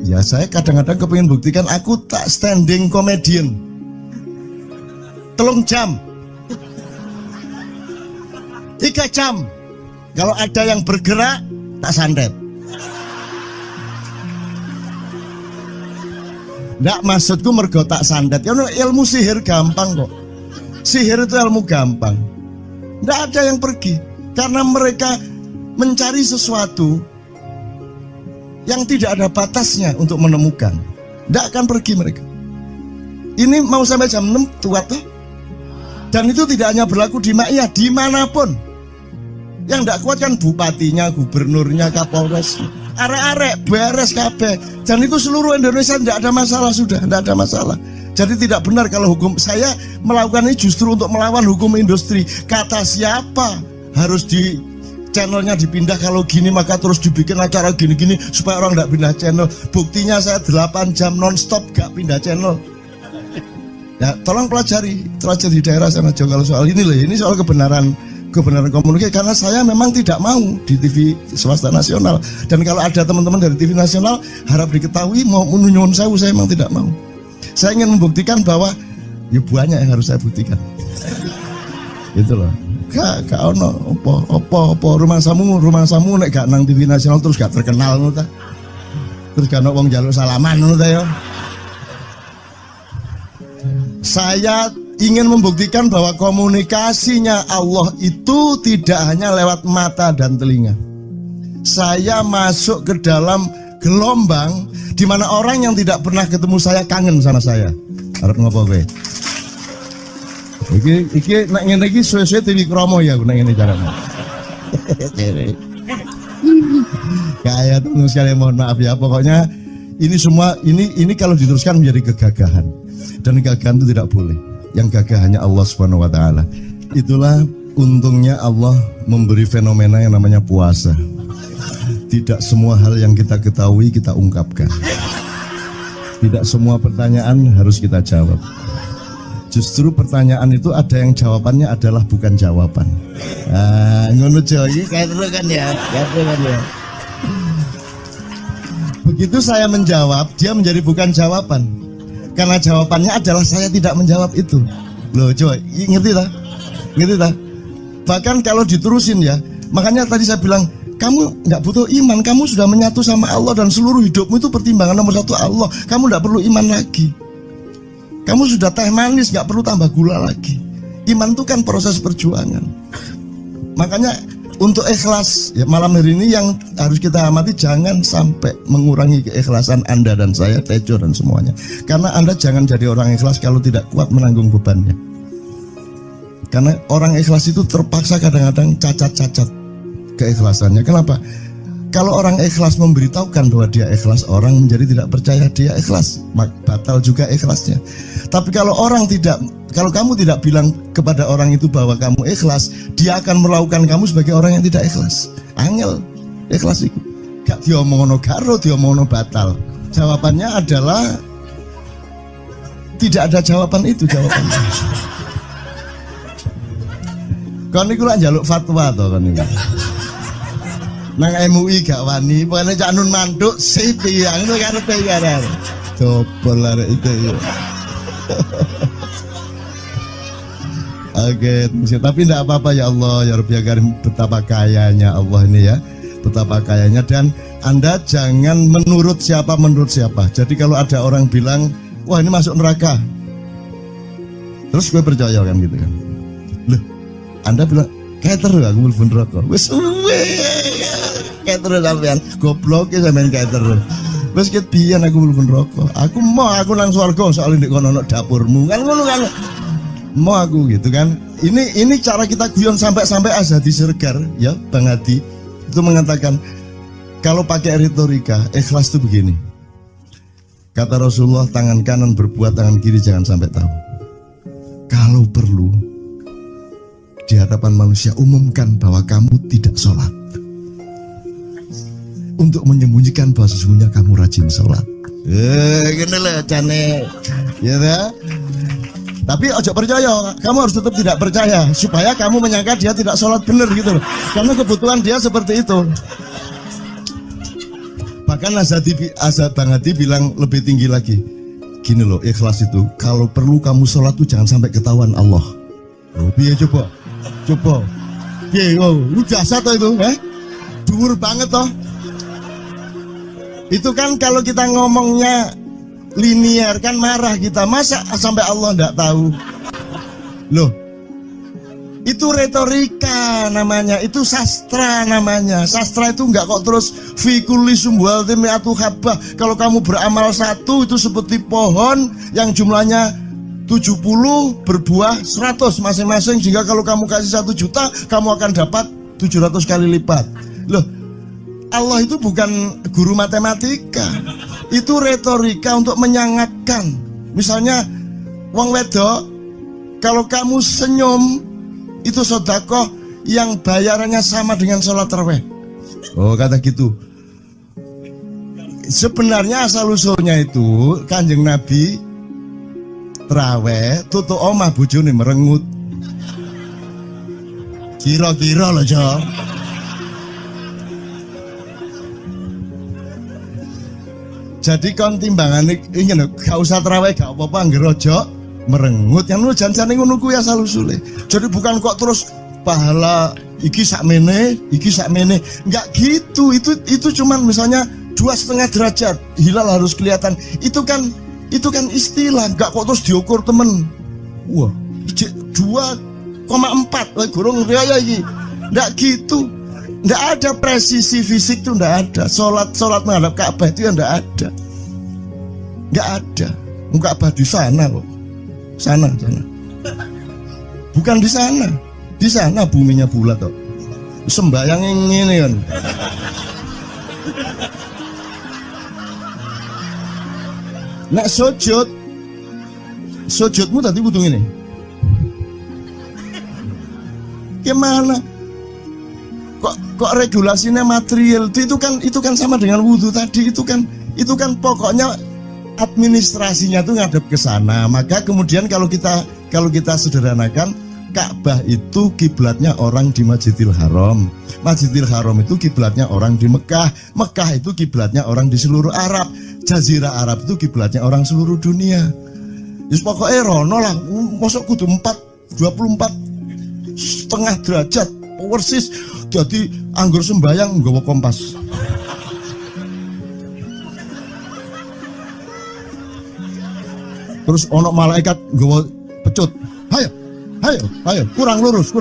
Ya saya kadang-kadang kepingin buktikan aku tak standing comedian 3 jam 3 jam. Kalau ada yang bergerak tak santet. Nggak, maksudku mergo tak santet. Ya ilmu sihir gampang kok. Sihir itu ilmu gampang. Tidak ada yang pergi karena mereka mencari sesuatu yang tidak ada batasnya untuk menemukan. Tidak akan pergi mereka. Ini mau sampai jam 6 tuat tuh. Dan itu tidak hanya berlaku di Maia, dimanapun. Yang tidak kuat kan bupatinya, gubernurnya, kapolres, arek-arek beres kabeh. Dan itu seluruh Indonesia tidak ada masalah sudah, tidak ada masalah. Jadi tidak benar kalau hukum saya melakukan ini justru untuk melawan hukum industri. Kata siapa harus di channelnya dipindah, kalau gini maka terus dibikin acara gini-gini supaya orang tidak pindah channel. Buktinya saya 8 jam non-stop gak pindah channel. Ya tolong pelajari di daerah sana juga kalau soal ini loh. Ini soal kebenaran komunikasi, karena saya memang tidak mau di TV swasta nasional. Dan kalau ada teman-teman dari TV nasional harap diketahui mau menyunyun saya memang tidak mau. Saya ingin membuktikan bahwa ya banyak yang harus saya buktikan. Gitu loh. Gak ono opo rumah samu nek gak nang TV nasional terus gak terkenal ngono ta. Terus gak ono wong njaluk salaman ngono ta ya. Saya ingin membuktikan bahwa komunikasinya Allah itu tidak hanya lewat mata dan telinga. Saya masuk ke dalam gelombang di mana orang yang tidak pernah ketemu saya kangen sama saya. Arep ngopo kowe? Iki nek ngene iki suwe-suwe TV Kromo ya nek ngene carane. Kayak terus sekali mohon maaf ya, pokoknya ini semua ini kalau diteruskan menjadi kegagahan. Dan kegagahan itu tidak boleh. Yang gagah hanya Allah Subhanahu wa taala. Itulah untungnya Allah memberi fenomena yang namanya puasa. Tidak semua hal yang kita ketahui kita ungkapkan. Tidak semua pertanyaan harus kita jawab. Justru pertanyaan itu ada yang jawabannya adalah bukan jawaban. Ngono iki kan ya. Begitu saya menjawab, dia menjadi bukan jawaban. Karena jawabannya adalah saya tidak menjawab itu. Loh, coy, ngerti tak? Bahkan kalau diterusin ya, makanya tadi saya bilang kamu nggak butuh iman, kamu sudah menyatu sama Allah dan seluruh hidupmu itu pertimbangan nomor 1 Allah. Kamu nggak perlu iman lagi. Kamu sudah teh manis, nggak perlu tambah gula lagi. Iman itu kan proses perjuangan. Makanya untuk ikhlas ya, malam hari ini yang harus kita amati, jangan sampai mengurangi keikhlasan Anda dan saya, Tejo dan semuanya. Karena Anda jangan jadi orang ikhlas kalau tidak kuat menanggung bebannya. Karena orang ikhlas itu terpaksa kadang-kadang cacat-cacat keikhlasannya. Kenapa? Kalau orang ikhlas memberitahukan bahwa dia ikhlas, orang menjadi tidak percaya dia ikhlas, batal juga ikhlasnya. Tapi kalau kamu tidak bilang kepada orang itu bahwa kamu ikhlas, dia akan melakukan kamu sebagai orang yang tidak ikhlas. Angel ikhlas itu gak diomongno karo, diomongno batal. Jawabannya adalah tidak ada jawaban itu jawabannya. Kon niku lak njaluk fatwa to kon niku. Nang MUI gak wani, pokoknya Cak Nun manduk sip ya, ngono karepe ya. Coba lah itu. Oke, tapi tidak apa-apa ya Allah, ya Rabbi ya Karim, betapa kayanya Allah ini ya, betapa kayanya. Dan Anda jangan menurut siapa. Jadi kalau ada orang bilang, wah ini masuk neraka, terus gue percaya kan gitu kan. Loh, Anda bilang, kayak terus aku mlebu neraka. Wis kayak terus sampean, goblok ya sampean kayak terus. Wis ket biyen aku mlebu neraka. Aku nang swarga soal ndek kono dapurmu. Kan ngono kan. Mau aku gitu kan. Ini cara kita guyon sampai Azhadi Siregar ya Bang Hadi itu mengatakan kalau pakai retorika ikhlas itu begini. Kata Rasulullah, tangan kanan berbuat, tangan kiri jangan sampai tahu. Kalau perlu di hadapan manusia umumkan bahwa kamu tidak sholat, untuk menyembunyikan bahwa sesungguhnya kamu rajin sholat. Gini lah cane ya dah. Tapi ojo percaya, kamu harus tetap tidak percaya supaya kamu menyangka dia tidak sholat benar gitu loh. Karena kebutuhan dia seperti itu. Bahkan Bang Hadi bilang lebih tinggi lagi. Gini loh, ikhlas itu kalau perlu kamu sholat tuh jangan sampai ketahuan Allah. Oh, biar coba. Biar, lu jasa toh itu, dhuwur banget toh. Itu kan kalau kita ngomongnya linear kan marah kita, masa sampai Allah enggak tahu. Loh, itu retorika namanya, itu sastra namanya. Sastra itu enggak kok terus fi kulli sumbuhatin mi'atu habbah. Kalau kamu beramal satu itu seperti pohon yang jumlahnya 70 berbuah 100 masing-masing, sehingga kalau kamu kasih 1 juta kamu akan dapat 700 kali lipat. Loh, Allah itu bukan guru matematika. Itu retorika untuk menyangatkan. Misalnya wong wedok, kalau kamu senyum itu sedekah yang bayarannya sama dengan sholat tarawih. Oh, kata gitu. Sebenarnya asal usulnya itu Kanjeng Nabi tarawih tutuk omah bojone merengut. Kira-kira loh, Jo. Jadi kon timbangan ini lho, gak usah terawih gak apa-apa anggere aja merengut. Yang lu janjane ngono kuwi asal usule. Jadi bukan kok terus pahala iki sakmene, enggak gitu. Itu cuman misalnya 2,5 derajat hilal harus kelihatan. Itu kan istilah, enggak kok terus diukur temen. Wah, 2,4 gurung riaya iki. Enggak gitu. Nggak ada presisi fisik tuh, nggak ada. Sholat menghadap Ka'bah itu ya nggak ada. Nggak ada. Ka'bah di sana loh. Sana. Bukan di sana. Di sana buminya bulat kok. Sembayang ini kan. Nek sujudmu tadi butuh ini. Gimana? Kok regulasinya material itu kan sama dengan wudhu tadi. Itu kan pokoknya administrasinya tuh ngadep ke sana. Maka kemudian kalau kita sederhanakan, Ka'bah itu kiblatnya orang di Masjidil Haram. Masjidil Haram itu kiblatnya orang di Mekah. Mekah itu kiblatnya orang di seluruh Arab. Jazirah Arab itu kiblatnya orang seluruh dunia. Just pokoknya rono lah. Masuk kudu 24,5 derajat persis. Jadi anggur sembayang nggawa kompas. Terus ono malaikat nggawa pecut. Hayo, kurang lurus.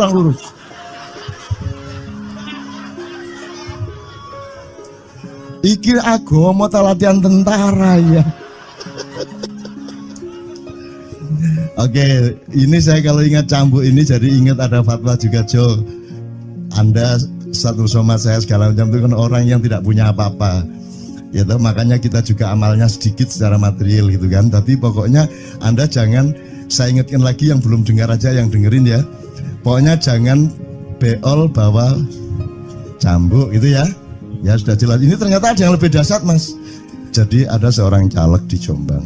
Iki agama ta latihan tentara ya. Oke, ini saya kalau ingat cambuk ini jadi ingat ada fatwa juga, Jo. Anda satu sama saya segala macam itu kan orang yang tidak punya apa-apa. Ya toh, makanya kita juga amalnya sedikit secara material gitu kan. Tapi pokoknya Anda jangan, saya ingatkan lagi yang belum dengar aja, yang dengerin ya. Pokoknya jangan beol bawa cambuk gitu ya. Ya sudah jelas. Ini ternyata ada yang lebih dahsyat, Mas. Jadi ada seorang caleg di Jombang.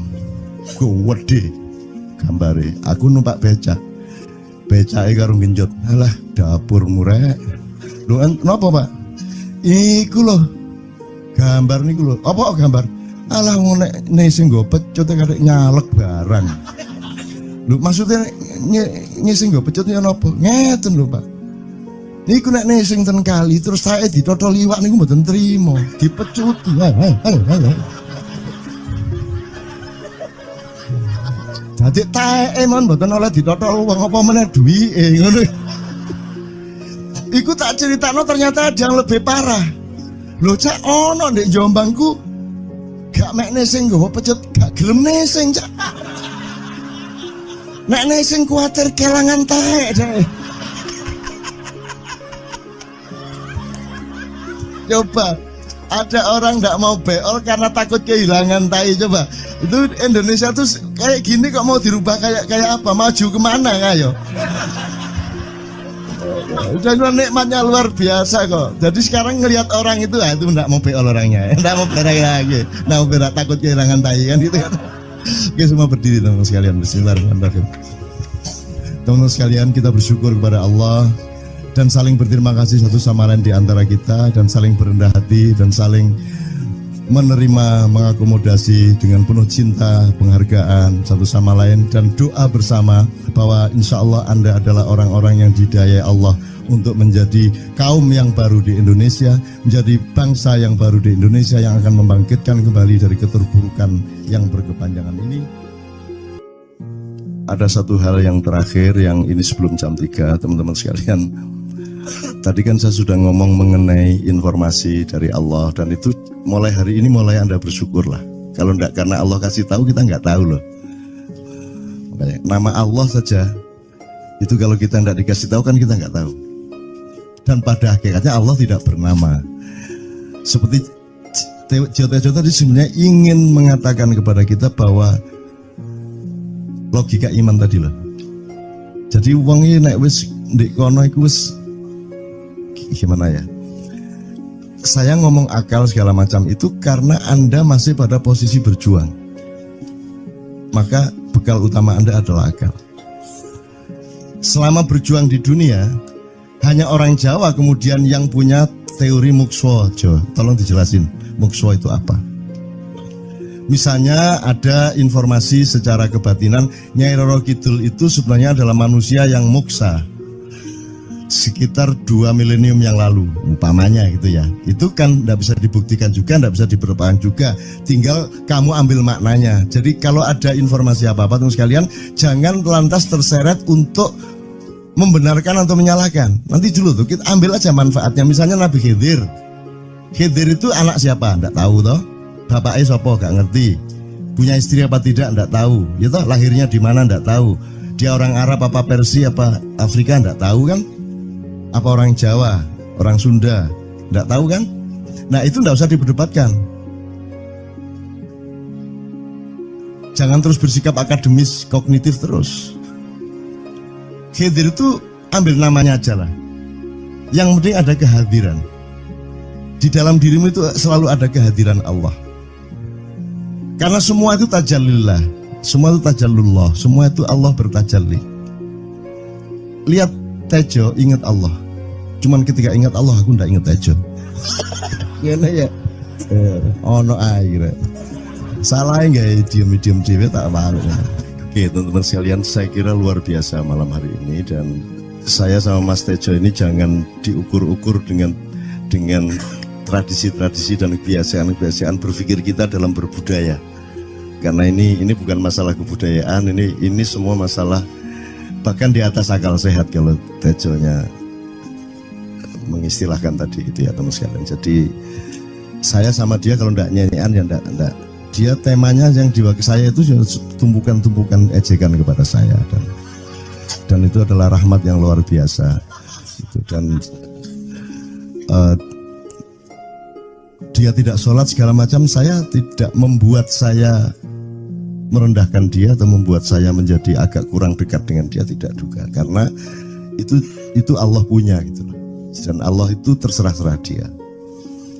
Gede gambare. Aku numpak becak. Becake karo genjot. Alah, dapur murek. Lho, napa, Pak? Iku lho. Gambar niku lho. Apa gambar? Alah ngene sing nggo pecut karek nyalek barang. Lho maksudnya ngising nggo pecut ya napa? Ngeten lho, Pak. Niku nek nesing ten kali terus saya ditotol iwak niku mboten trimo, dipecuti. Dadi taeke mon mboten oleh ditotol wong apa meneh duwike ngono. Iku tak critakno ternyata ada yang lebih parah. Lho cak ono ndek Jombangku gak mek nesing nggo pecut, gak gelem nesing cak. Nek nesing kuatir kelangan taek deh. Coba ada orang nggak mau beol karena takut kehilangan tai. Coba itu Indonesia tuh kayak gini kok mau dirubah kayak apa? Maju kemana ayo? Dan nikmatnya luar biasa kok. Jadi sekarang ngelihat orang itu itu nggak mau beol orangnya, nggak mau berak lagi, nggak mau berak takut kehilangan tai kan gitu kan. Oke semua berdiri teman-teman sekalian. Bismillahirrahmanirrahim. Teman-teman sekalian kita bersyukur kepada Allah dan saling berterima kasih satu sama lain di antara kita dan saling berendah hati dan saling menerima mengakomodasi dengan penuh cinta penghargaan satu sama lain dan doa bersama bahwa insya Allah Anda adalah orang-orang yang didayai Allah untuk menjadi kaum yang baru di Indonesia, menjadi bangsa yang baru di Indonesia yang akan membangkitkan kembali dari keterpurukan yang berkepanjangan ini. Ada satu hal yang terakhir yang ini sebelum jam 3 teman-teman sekalian. Tadi kan saya sudah ngomong mengenai informasi dari Allah dan itu mulai hari ini mulai Anda bersyukurlah. Kalau enggak karena Allah kasih tahu kita enggak tahu loh. Makanya nama Allah saja itu kalau kita enggak dikasih tahu kan kita enggak tahu. Dan pada hakikatnya Allah tidak bernama. Seperti Tejo tadi sebenarnya ingin mengatakan kepada kita bahwa logika iman tadi loh. Jadi wong iki nek wis ndek kono iku wis gimana ya? Saya ngomong akal segala macam itu karena Anda masih pada posisi berjuang. Maka bekal utama Anda adalah akal. Selama berjuang di dunia hanya orang Jawa kemudian yang punya teori mukswa. Tolong dijelasin mukswa itu apa? Misalnya ada informasi secara kebatinan Nyai Roro Kidul itu sebenarnya adalah manusia yang muksa sekitar 2 milenium yang lalu umpamanya gitu ya. Itu kan tidak bisa dibuktikan juga, tidak bisa diperlukan juga, tinggal kamu ambil maknanya. Jadi kalau ada informasi apa-apa teman sekalian jangan lantas terseret untuk membenarkan atau menyalahkan. Nanti dulu tuh kita ambil aja manfaatnya. Misalnya Nabi Khidir itu anak siapa? Tidak tahu toh. Bapaknya sopo gak ngerti. Punya istri apa tidak? Tidak tahu. Ya toh lahirnya di mana? Tidak tahu. Dia orang Arab apa Persia apa Afrika? Tidak tahu kan? Apa orang Jawa, orang Sunda? Tidak tahu kan? Nah itu tidak usah diperdebatkan. Jangan terus bersikap akademis, kognitif terus. Khidir itu ambil namanya aja lah. Yang penting ada kehadiran. Di dalam dirimu itu selalu ada kehadiran Allah. Karena semua itu tajallillah, semua itu tajallullah, semua itu Allah bertajalli. Lihat Tejo ingat Allah. Cuman ketika ingat Allah aku ndak ingat Tejo. Gimana ya? Ono air. Salah enggak diem dewe tak malu. Oke teman-teman sekalian, saya kira luar biasa malam hari ini dan saya sama Mas Tejo ini jangan diukur-ukur dengan tradisi-tradisi dan kebiasaan-kebiasaan berpikir kita dalam berbudaya. Karena ini bukan masalah kebudayaan, ini semua masalah bahkan di atas akal sehat kalau Tejonya mengistilahkan tadi itu ya teman sekalian. Jadi saya sama dia kalau ndak nyanyian ya ndak. Dia temanya yang diwakili saya itu tumpukan-tumpukan ejekan kepada saya dan itu adalah rahmat yang luar biasa. Dan dia tidak sholat segala macam, saya tidak membuat saya merendahkan dia atau membuat saya menjadi agak kurang dekat dengan dia, tidak juga, karena itu Allah punya gitu loh. Dan Allah itu terserah-serah dia.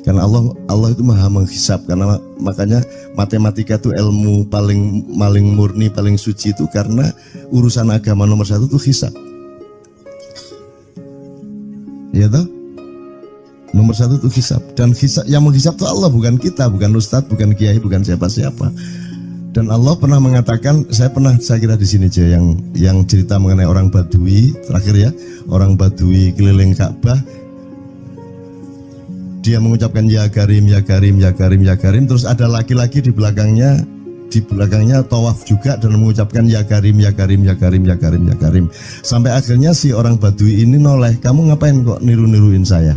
Karena Allah itu maha menghisab, karena makanya matematika itu ilmu paling murni, paling suci itu karena urusan agama nomor 1 itu hisab. Ya toh? Nomor 1 itu hisab, dan hisab yang menghisab itu Allah, bukan kita, bukan ustadz, bukan kiai, bukan siapa-siapa. Dan Allah pernah mengatakan, saya kira di sini aja yang cerita mengenai orang Badui terakhir ya, orang Badui keliling Ka'bah, dia mengucapkan ya Karim, ya Karim, ya Karim, ya Karim, terus ada laki-laki di belakangnya tawaf juga dan mengucapkan ya Karim, ya Karim, ya Karim, ya Karim, ya Karim, sampai akhirnya si orang Badui ini noleh, kamu ngapain kok niru-niruin saya?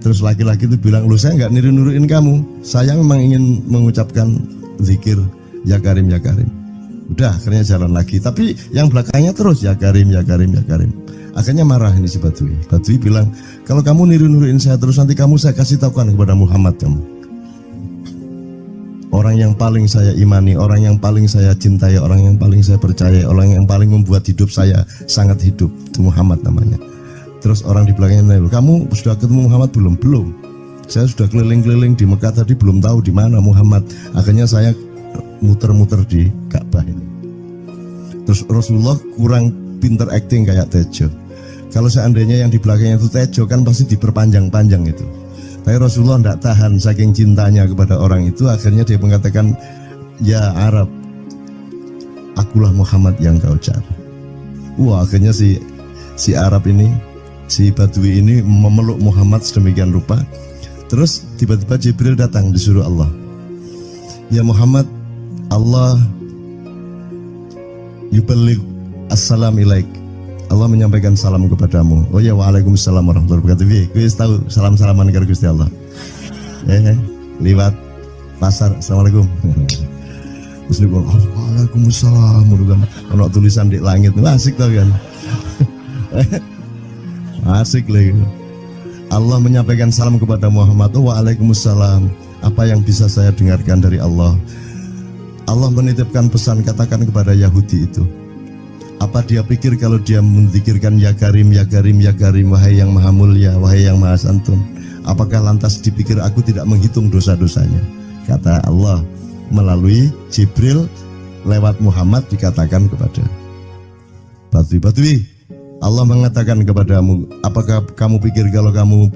Terus laki-laki itu bilang, lu saya nggak niru-niruin kamu, saya memang ingin mengucapkan zikir ya Karim, ya Karim. Udah akhirnya jalan lagi, tapi yang belakangnya terus ya Karim, ya Karim, ya Karim. Akhirnya marah ini si Badui. Badui bilang, kalau kamu niru-niruin saya terus, nanti saya kasih tahukan kepada Muhammad kamu. Orang yang paling saya imani, orang yang paling saya cintai, orang yang paling saya percaya, orang yang paling membuat hidup saya sangat hidup, itu Muhammad namanya. Terus orang di belakangnya nanya, kamu sudah ketemu Muhammad belum? Belum. Saya sudah keliling-keliling di Mekah tadi, belum tahu di mana Muhammad. Akhirnya saya muter-muter di Ka'bah ini. Terus Rasulullah kurang pinter acting kayak Tejo. Kalau seandainya yang di belakangnya itu Tejo kan pasti diperpanjang-panjang itu. Tapi Rasulullah tidak tahan saking cintanya kepada orang itu, akhirnya dia mengatakan, ya Arab, akulah Muhammad yang kau cari. Wah, akhirnya si Arab ini, si Badui ini memeluk Muhammad sedemikian rupa. Terus tiba-tiba Jibril datang disuruh Allah, ya Muhammad, Allah yuballigh assalam ilaik, Allah menyampaikan salam kepadamu. Oh ya, waalaikumsalam warahmatullahi wabarakatuh. Gue tahu salam-salaman karo Gusti Allah. Liwat pasar, assalamualaikum. Terus dia bilang, waalaikumsalam. Ono tulisan di langit, asik tau kan? Asik lagi. Allah menyampaikan salam kepada Muhammad. Oh, waalaikumsalam. Apa yang bisa saya dengarkan dari Allah? Allah menitipkan pesan, katakan kepada Yahudi itu. Apa dia pikir kalau dia menzikirkan ya Karim, ya Karim, ya Karim, wahai yang maha mulia, wahai yang maha santun, apakah lantas dipikir aku tidak menghitung dosa-dosanya? Kata Allah melalui Jibril lewat Muhammad dikatakan kepada Badui, Allah mengatakan kepadamu, apakah kamu pikir kalau kamu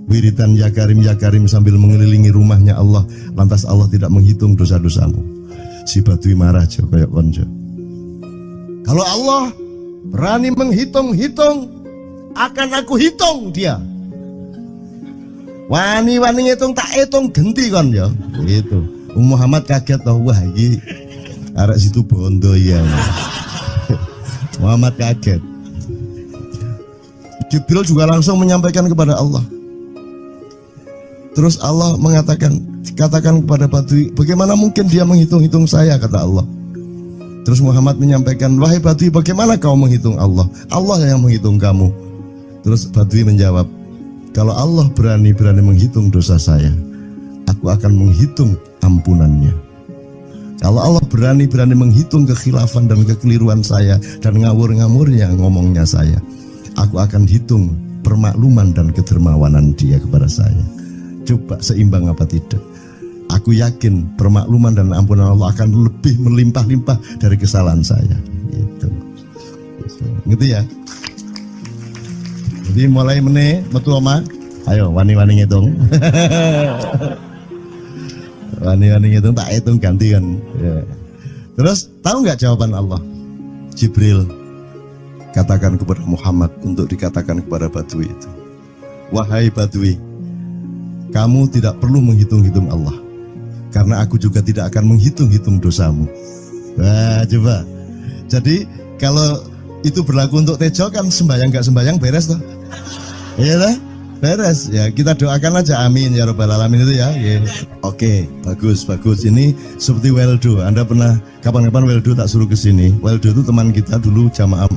wiridan ya Karim sambil mengelilingi rumahnya Allah, lantas Allah tidak menghitung dosa-dosamu? Si Badui marah jo kayak konjo. Kalau Allah berani menghitung-hitung, akan aku hitung dia. Wani-wani hitung tak hitung genti kon ya. Gitu. Muhammad kaget toh, wah iki arek situ bondo ya. Muhammad kaget. Jibril juga langsung menyampaikan kepada Allah. Terus Allah katakan kepada Badui, bagaimana mungkin dia menghitung-hitung saya, kata Allah. Terus Muhammad menyampaikan, wahai Badui, bagaimana kau menghitung Allah? Allah yang menghitung kamu. Terus Badui menjawab, kalau Allah berani menghitung dosa saya, aku akan menghitung ampunannya. Kalau Allah berani menghitung kekhilafan dan kekeliruan saya dan ngawur-ngawurnya ngomongnya saya, aku akan hitung permakluman dan kedermawanan dia kepada saya. Coba seimbang apa tidak? Aku yakin permakluman dan ampunan Allah akan lebih melimpah-limpah dari kesalahan saya. Gitu. Ngerti ya? Jadi mulai metu oma, ayo wani-wani ngitung. Wani-wani ngitung tak hitung gantian. Ya. Terus tahu nggak jawaban Allah? Jibril katakan kepada Muhammad untuk dikatakan kepada Badui itu, wahai Badui, kamu tidak perlu menghitung-hitung Allah, karena aku juga tidak akan menghitung-hitung dosamu. Wah, coba. Jadi kalau itu berlaku untuk Tejo kan sembahyang gak sembahyang beres toh? Iya lah, beres. Ya kita doakan aja, amin ya robbal alamin itu ya. Oke, bagus. Ini seperti Weldo. Anda pernah kapan-kapan Weldo tak suruh ke sini? Weldo itu teman kita dulu jamaah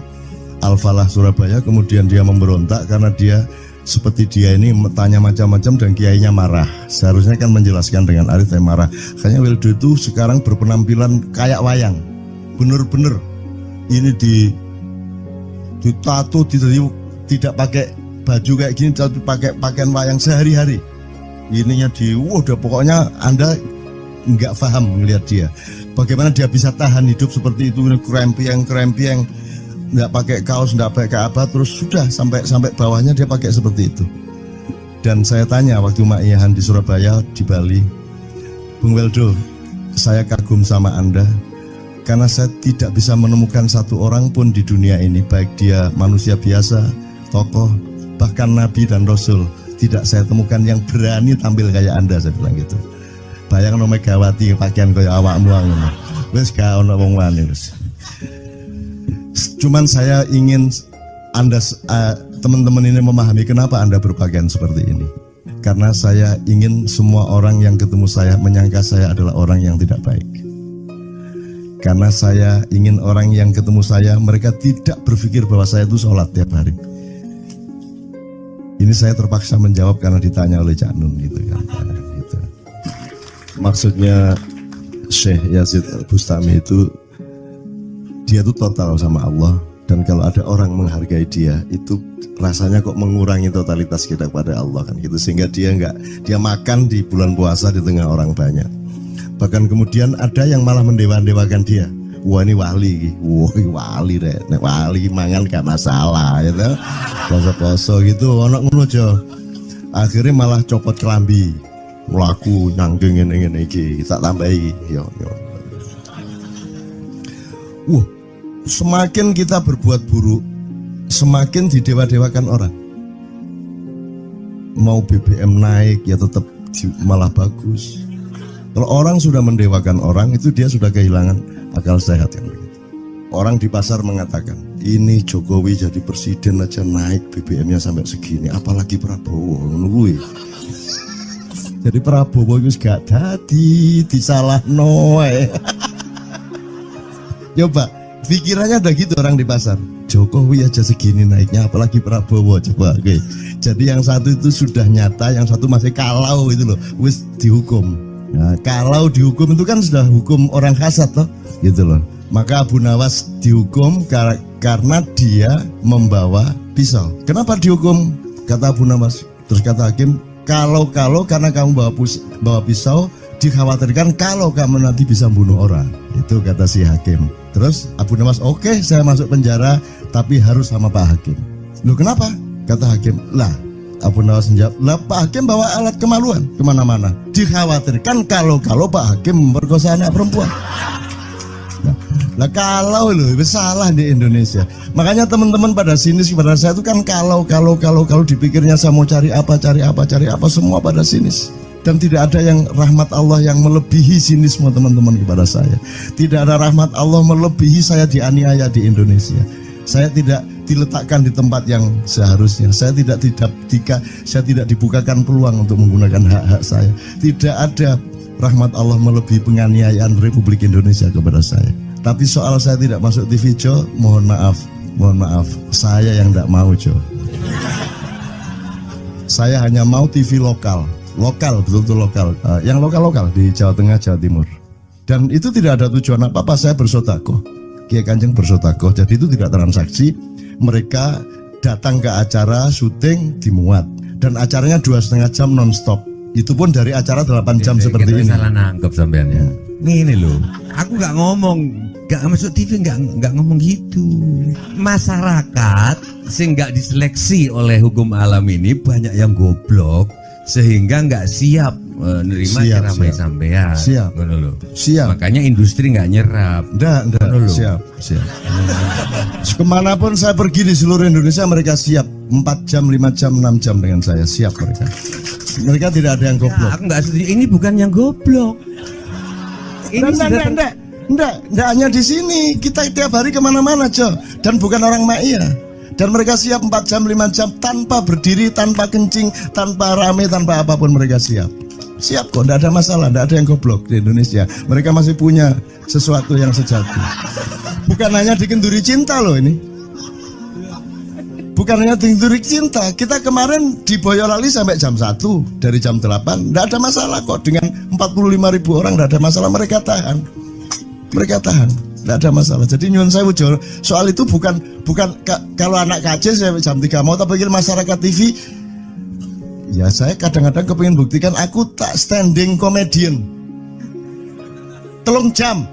Al-Falah Surabaya, kemudian dia memberontak karena dia seperti dia ini tanya macam-macam dan kiainya marah. Seharusnya kan menjelaskan dengan arif, tapi marah. Kayaknya Weldo itu sekarang berpenampilan kayak wayang. Bener-bener ini ditato, tidak pakai baju kayak gini, tapi pakai pakaian wayang sehari-hari. Ininya udah pokoknya Anda nggak paham melihat dia. Bagaimana dia bisa tahan hidup seperti itu, krempieng, nggak pakai kaos, nggak pakai apa, terus sudah sampai bawahnya dia pakai seperti itu. Dan saya tanya waktu Mak Iyahan di Surabaya, di Bali, Bung Weldo, saya kagum sama Anda karena saya tidak bisa menemukan satu orang pun di dunia ini, baik dia manusia biasa, tokoh, bahkan nabi dan rasul, tidak saya temukan yang berani tampil kayak Anda. Saya bilang gitu. Bayang no Megawati pakaian kayak awakmu ngono. Wis gak ono wong wani wis. Cuman saya ingin Anda teman-teman ini memahami kenapa Anda berpakaian seperti ini. Karena saya ingin semua orang yang ketemu saya menyangka saya adalah orang yang tidak baik. Karena saya ingin orang yang ketemu saya, mereka tidak berpikir bahwa saya itu sholat tiap hari. Ini saya terpaksa menjawab karena ditanya oleh Cak Nun gitu kan. Gitu. Maksudnya Syekh Yazid Bustami itu, dia itu total sama Allah. Dan kalau ada orang menghargai dia, itu rasanya kok mengurangi totalitas kita kepada Allah kan gitu. Sehingga dia makan di bulan puasa di tengah orang banyak. Bahkan kemudian ada yang malah mendewa-dewakan dia. Wah ini wali, wah ini wali deh. Nek wali mangan gak masalah, gitu. Poso-poso gitu, ono ngono aja. Akhirnya malah copot kelambi, melaku nyanggeng ngene iki, tak tambahi. Yo. Wah, semakin kita berbuat buruk, semakin didewa-dewakan orang. Mau BBM naik ya tetap malah bagus. Kalau orang sudah mendewakan orang, itu dia sudah kehilangan akal sehat kan begitu. Orang di pasar mengatakan, ini Jokowi jadi presiden aja naik BBM-nya sampai segini, apalagi Prabowo nungguin. Jadi Prabowo itu gak dadi disalah noe. Coba pikirannya ada gitu orang di pasar. Jokowi aja segini naiknya, apalagi Prabowo, coba. Oke. Jadi yang satu itu sudah nyata, yang satu masih kalau itu loh, wis dihukum. Nah, kalau dihukum itu kan sudah hukum orang kasat toh, gitu loh. Maka Abu Nawas dihukum karena dia membawa pisau. Kenapa dihukum? Kata Abu Nawas. Terus kata hakim, kalau karena kamu bawa pisau, dikhawatirkan kalau kamu nanti bisa bunuh orang. Itu kata si hakim. Terus Abu Nawas, oke, saya masuk penjara, tapi harus sama Pak Hakim. Loh kenapa? Kata hakim, lah Abu Nawas menjawab, lah Pak Hakim bawa alat kemaluan kemana-mana. Dikhawatirkan kalau Pak Hakim memperkosa anak perempuan. Lah kalau loh, salah di Indonesia. Makanya teman-teman pada sinis kepada saya itu kan kalau dipikirnya saya mau cari apa, semua pada sinis. Dan tidak ada yang rahmat Allah yang melebihi sinisme teman-teman kepada saya. Tidak ada rahmat Allah melebihi saya dianiaya di Indonesia. Saya tidak diletakkan di tempat yang seharusnya. Saya tidak dibukakan peluang untuk menggunakan hak-hak saya. Tidak ada rahmat Allah melebihi penganiayaan Republik Indonesia kepada saya. Tapi soal saya tidak masuk TV, Jo, mohon maaf, saya yang tidak mau, Jo. Saya hanya mau TV lokal, betul-betul lokal, yang lokal di Jawa Tengah, Jawa Timur. Dan itu tidak ada tujuan apa-apa, saya bersodakoh. Kiai Kanjeng bersodakoh, jadi itu tidak transaksi. Mereka datang ke acara syuting dimuat, dan acaranya 2,5 jam non-stop. Itu pun dari acara 8 jam seperti ini. Salah nangkep sampean ya. Ini loh, aku nggak ngomong, nggak masuk TV, nggak ngomong gitu. Masyarakat sing nggak diseleksi oleh hukum alam ini banyak yang goblok sehingga nggak siap menerima ceramah sampean. Siap. Makanya industri nggak nyerap. Siap. Kemanapun saya pergi di seluruh Indonesia mereka siap. 4 jam, 5 jam, 6 jam dengan saya siap mereka. Mereka tidak ada yang goblok. Aku nggak setuju. Ini bukan yang goblok. Enggak hanya di sini. Kita tiap hari kemana-mana, Jo. Dan bukan orang Ma'iyah. Dan mereka siap 4 jam, 5 jam tanpa berdiri, tanpa kencing, tanpa rame, tanpa apapun mereka siap. Siap kok, tidak ada masalah, tidak ada yang goblok di Indonesia. Mereka masih punya sesuatu yang sejati. Bukan hanya dikenduri cinta loh ini. Bukan hanya dikenduri cinta. Kita kemarin di Boyolali sampai jam 1, dari jam 8. Tidak ada masalah kok, dengan 45.000 orang tidak ada masalah, mereka tahan. Tidak ada masalah. Jadi nyuwun sewu soal itu bukan kalau anak KJ sampai jam 3 mau tapi masyarakat TV. Ya saya kadang-kadang kepingin buktikan aku tak standing comedian. 3 jam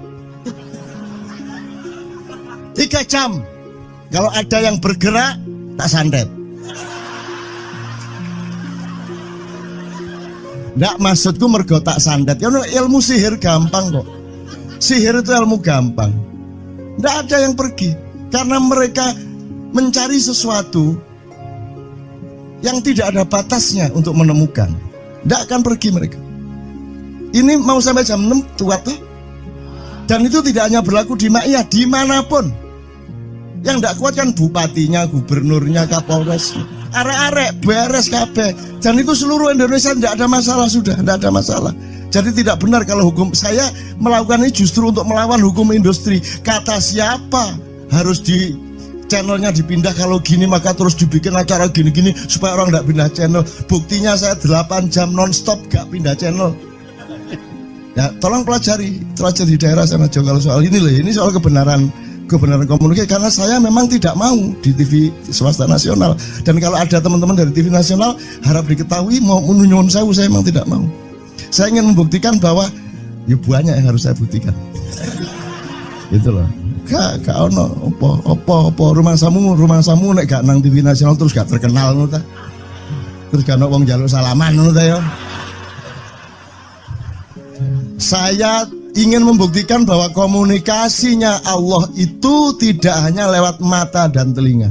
3 jam. Kalau ada yang bergerak tak santet. Nggak, maksudku mergo tak santet. Ya ilmu sihir gampang kok. Sihir itu ilmu gampang. Tidak ada yang pergi karena mereka mencari sesuatu yang tidak ada batasnya untuk menemukan. Tidak akan pergi mereka. Ini mau sampai jam 6 tuat tuh. Dan itu tidak hanya berlaku di Maiyah, dimanapun. Yang tidak kuat kan bupatinya, gubernurnya, kapolres. Arek-arek beres kabeh. Dan itu seluruh Indonesia tidak ada masalah sudah, tidak ada masalah. Jadi tidak benar kalau hukum saya melakukan ini justru untuk melawan hukum industri. Kata siapa harus di channelnya dipindah, kalau gini maka terus dibikin acara gini-gini supaya orang tidak pindah channel. Buktinya saya 8 jam non-stop gak pindah channel. Ya tolong pelajari di daerah sana juga kalau soal ini loh. Ini soal kebenaran komunikasi, karena saya memang tidak mau di TV swasta nasional. Dan kalau ada teman-teman dari TV nasional harap diketahui mau menunyun saya memang tidak mau. Saya ingin membuktikan bahwa ya banyak yang harus saya buktikan. Itu loh. Gak ono opo rumah samu nek gak nang TV nasional terus gak terkenal ngono ta. Terus gak ono wong njaluk salaman ngono ta ya. Saya ingin membuktikan bahwa komunikasinya Allah itu tidak hanya lewat mata dan telinga.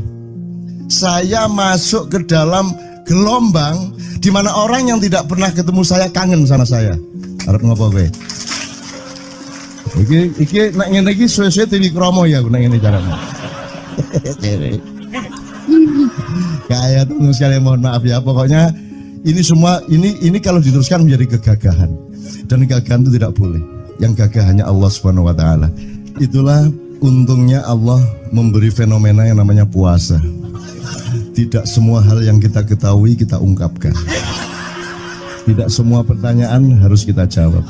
Saya masuk ke dalam gelombang di mana orang yang tidak pernah ketemu saya kangen sama saya. Arep ngopo kowe? Iki nek ngene iki suwe-suwe TV Kromo ya aku nek ngene carane. Kayak tunggu sekali, mohon maaf ya. Pokoknya ini semua ini kalau diteruskan menjadi kegagahan. Dan kegagahan itu tidak boleh. Yang gagah hanya Allah Subhanahu wa taala. Itulah untungnya Allah memberi fenomena yang namanya puasa. Tidak semua hal yang kita ketahui kita ungkapkan. Tidak semua pertanyaan harus kita jawab.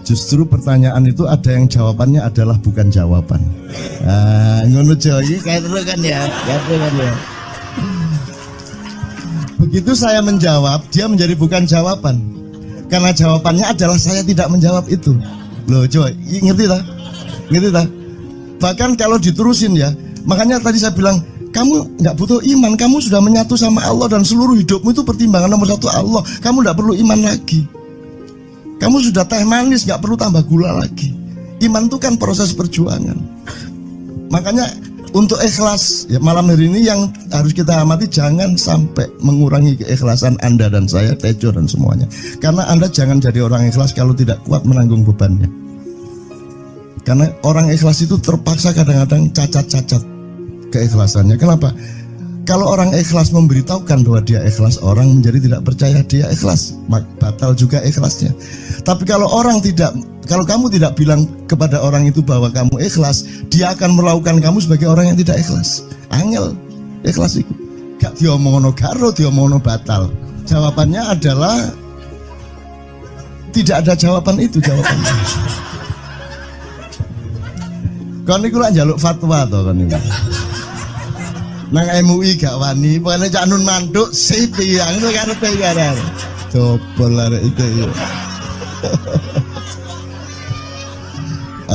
Justru pertanyaan itu ada yang jawabannya adalah bukan jawaban. Ngono iki kayak terus kan ya. Begitu saya menjawab, dia menjadi bukan jawaban. Karena jawabannya adalah saya tidak menjawab itu. Loh coba, ngerti tak? Ngerti tak? Bahkan kalau diterusin ya, makanya tadi saya bilang, kamu nggak butuh iman, kamu sudah menyatu sama Allah dan seluruh hidupmu itu pertimbangan nomor 1 Allah. Kamu nggak perlu iman lagi. Kamu sudah teh manis, nggak perlu tambah gula lagi. Iman itu kan proses perjuangan. Makanya untuk ikhlas ya, malam hari ini yang harus kita amati, jangan sampai mengurangi keikhlasan Anda dan saya, Tejo dan semuanya. Karena Anda jangan jadi orang ikhlas kalau tidak kuat menanggung bebannya. Karena orang ikhlas itu terpaksa kadang-kadang cacat-cacat keikhlasannya. Kenapa? Kalau orang ikhlas memberitahukan bahwa dia ikhlas, orang menjadi tidak percaya dia ikhlas, batal juga ikhlasnya. Tapi kalau kamu tidak bilang kepada orang itu bahwa kamu ikhlas, dia akan melakukan kamu sebagai orang yang tidak ikhlas. Angel ikhlas itu. Gak diomongno karo, diomongno batal. Jawabannya adalah tidak ada jawaban itu jawabannya. Kon niku lak njaluk fatwa to kon niku. Nang MUI gak wani, pokoknya Cak Nun manduk sip ya, ngono karepe kan. Coba lah itu ya.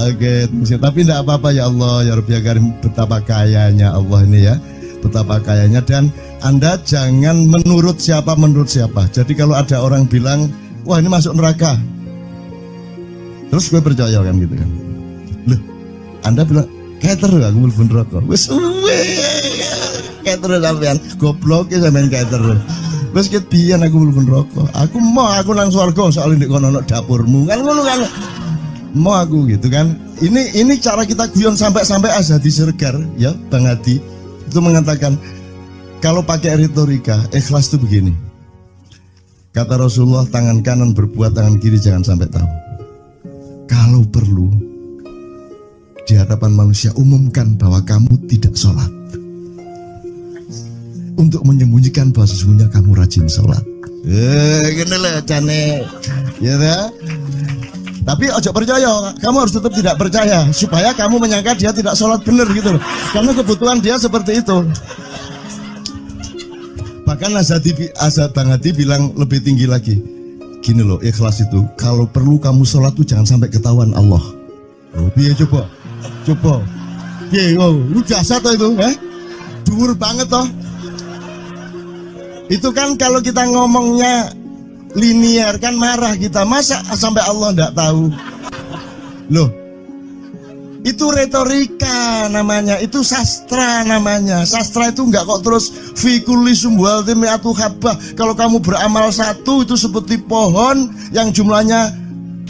Oke, tapi tidak apa-apa ya Allah, ya Rabbi ya Karim, betapa kayanya Allah ini ya, betapa kayanya. Dan Anda jangan menurut siapa. Jadi kalau ada orang bilang, wah ini masuk neraka, terus gue percaya kan gitu kan. Loh, Anda bilang, kater aku mlebu neraka. Wis kater sampean, goblok ya sampean kater. Wis ket biyen aku mlebu neraka. Aku nang swarga soal ndek kono ono dapurmu. Kan ngono kan. Mau aku gitu kan. Ini cara kita guyon sampai Azhadi Siregar ya, Bang Hadi itu mengatakan kalau pakai retorika ikhlas itu begini. Kata Rasulullah, tangan kanan berbuat, tangan kiri jangan sampai tahu. Kalau perlu di hadapan manusia umumkan bahwa kamu tidak sholat, untuk menyembunyikan bahwa sesungguhnya kamu rajin sholat. Gini lah cane, ya dah. Tapi ojo percaya, kamu harus tetap tidak percaya supaya kamu menyangka dia tidak sholat benar gitu loh. Karena kebutuhan dia seperti itu. Bahkan Bang Hadi bilang lebih tinggi lagi. Gini loh, ikhlas itu kalau perlu kamu sholat tuh jangan sampai ketahuan Allah. Oh, biar coba. Lu jasa toh itu, dhuwur banget toh. Itu kan kalau kita ngomongnya linear kan marah kita, masa sampai Allah enggak tahu. Loh, itu retorika namanya, itu sastra namanya. Sastra itu enggak kok terus fikuli sumbual timiatu habah. Kalau kamu beramal satu itu seperti pohon yang jumlahnya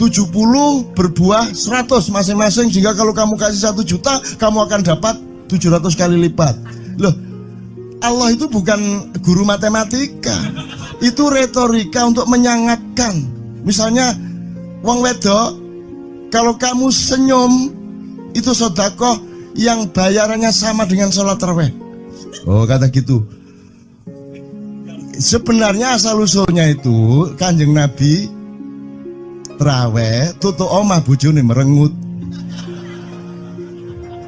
70 berbuah 100 masing-masing, sehingga kalau kamu kasih 1 juta kamu akan dapat 700 kali lipat. Loh, Allah itu bukan guru matematika, itu retorika untuk menyangatkan. Misalnya wong wedok, kalau kamu senyum itu sedekah yang bayarannya sama dengan sholat tarawih. Oh, kata gitu. Sebenarnya asal usulnya itu Kanjeng Nabi tarawih tutuk omah bojone merengut.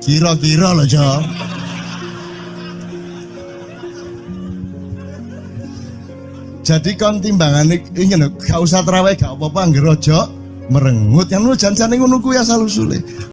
Kira-kira loh, Jo. Jadi kon timbangane ingin gak usah tarawih gak apa-apa, ngger aja merengut. Yang lu janjane ngono kuwi asal usule.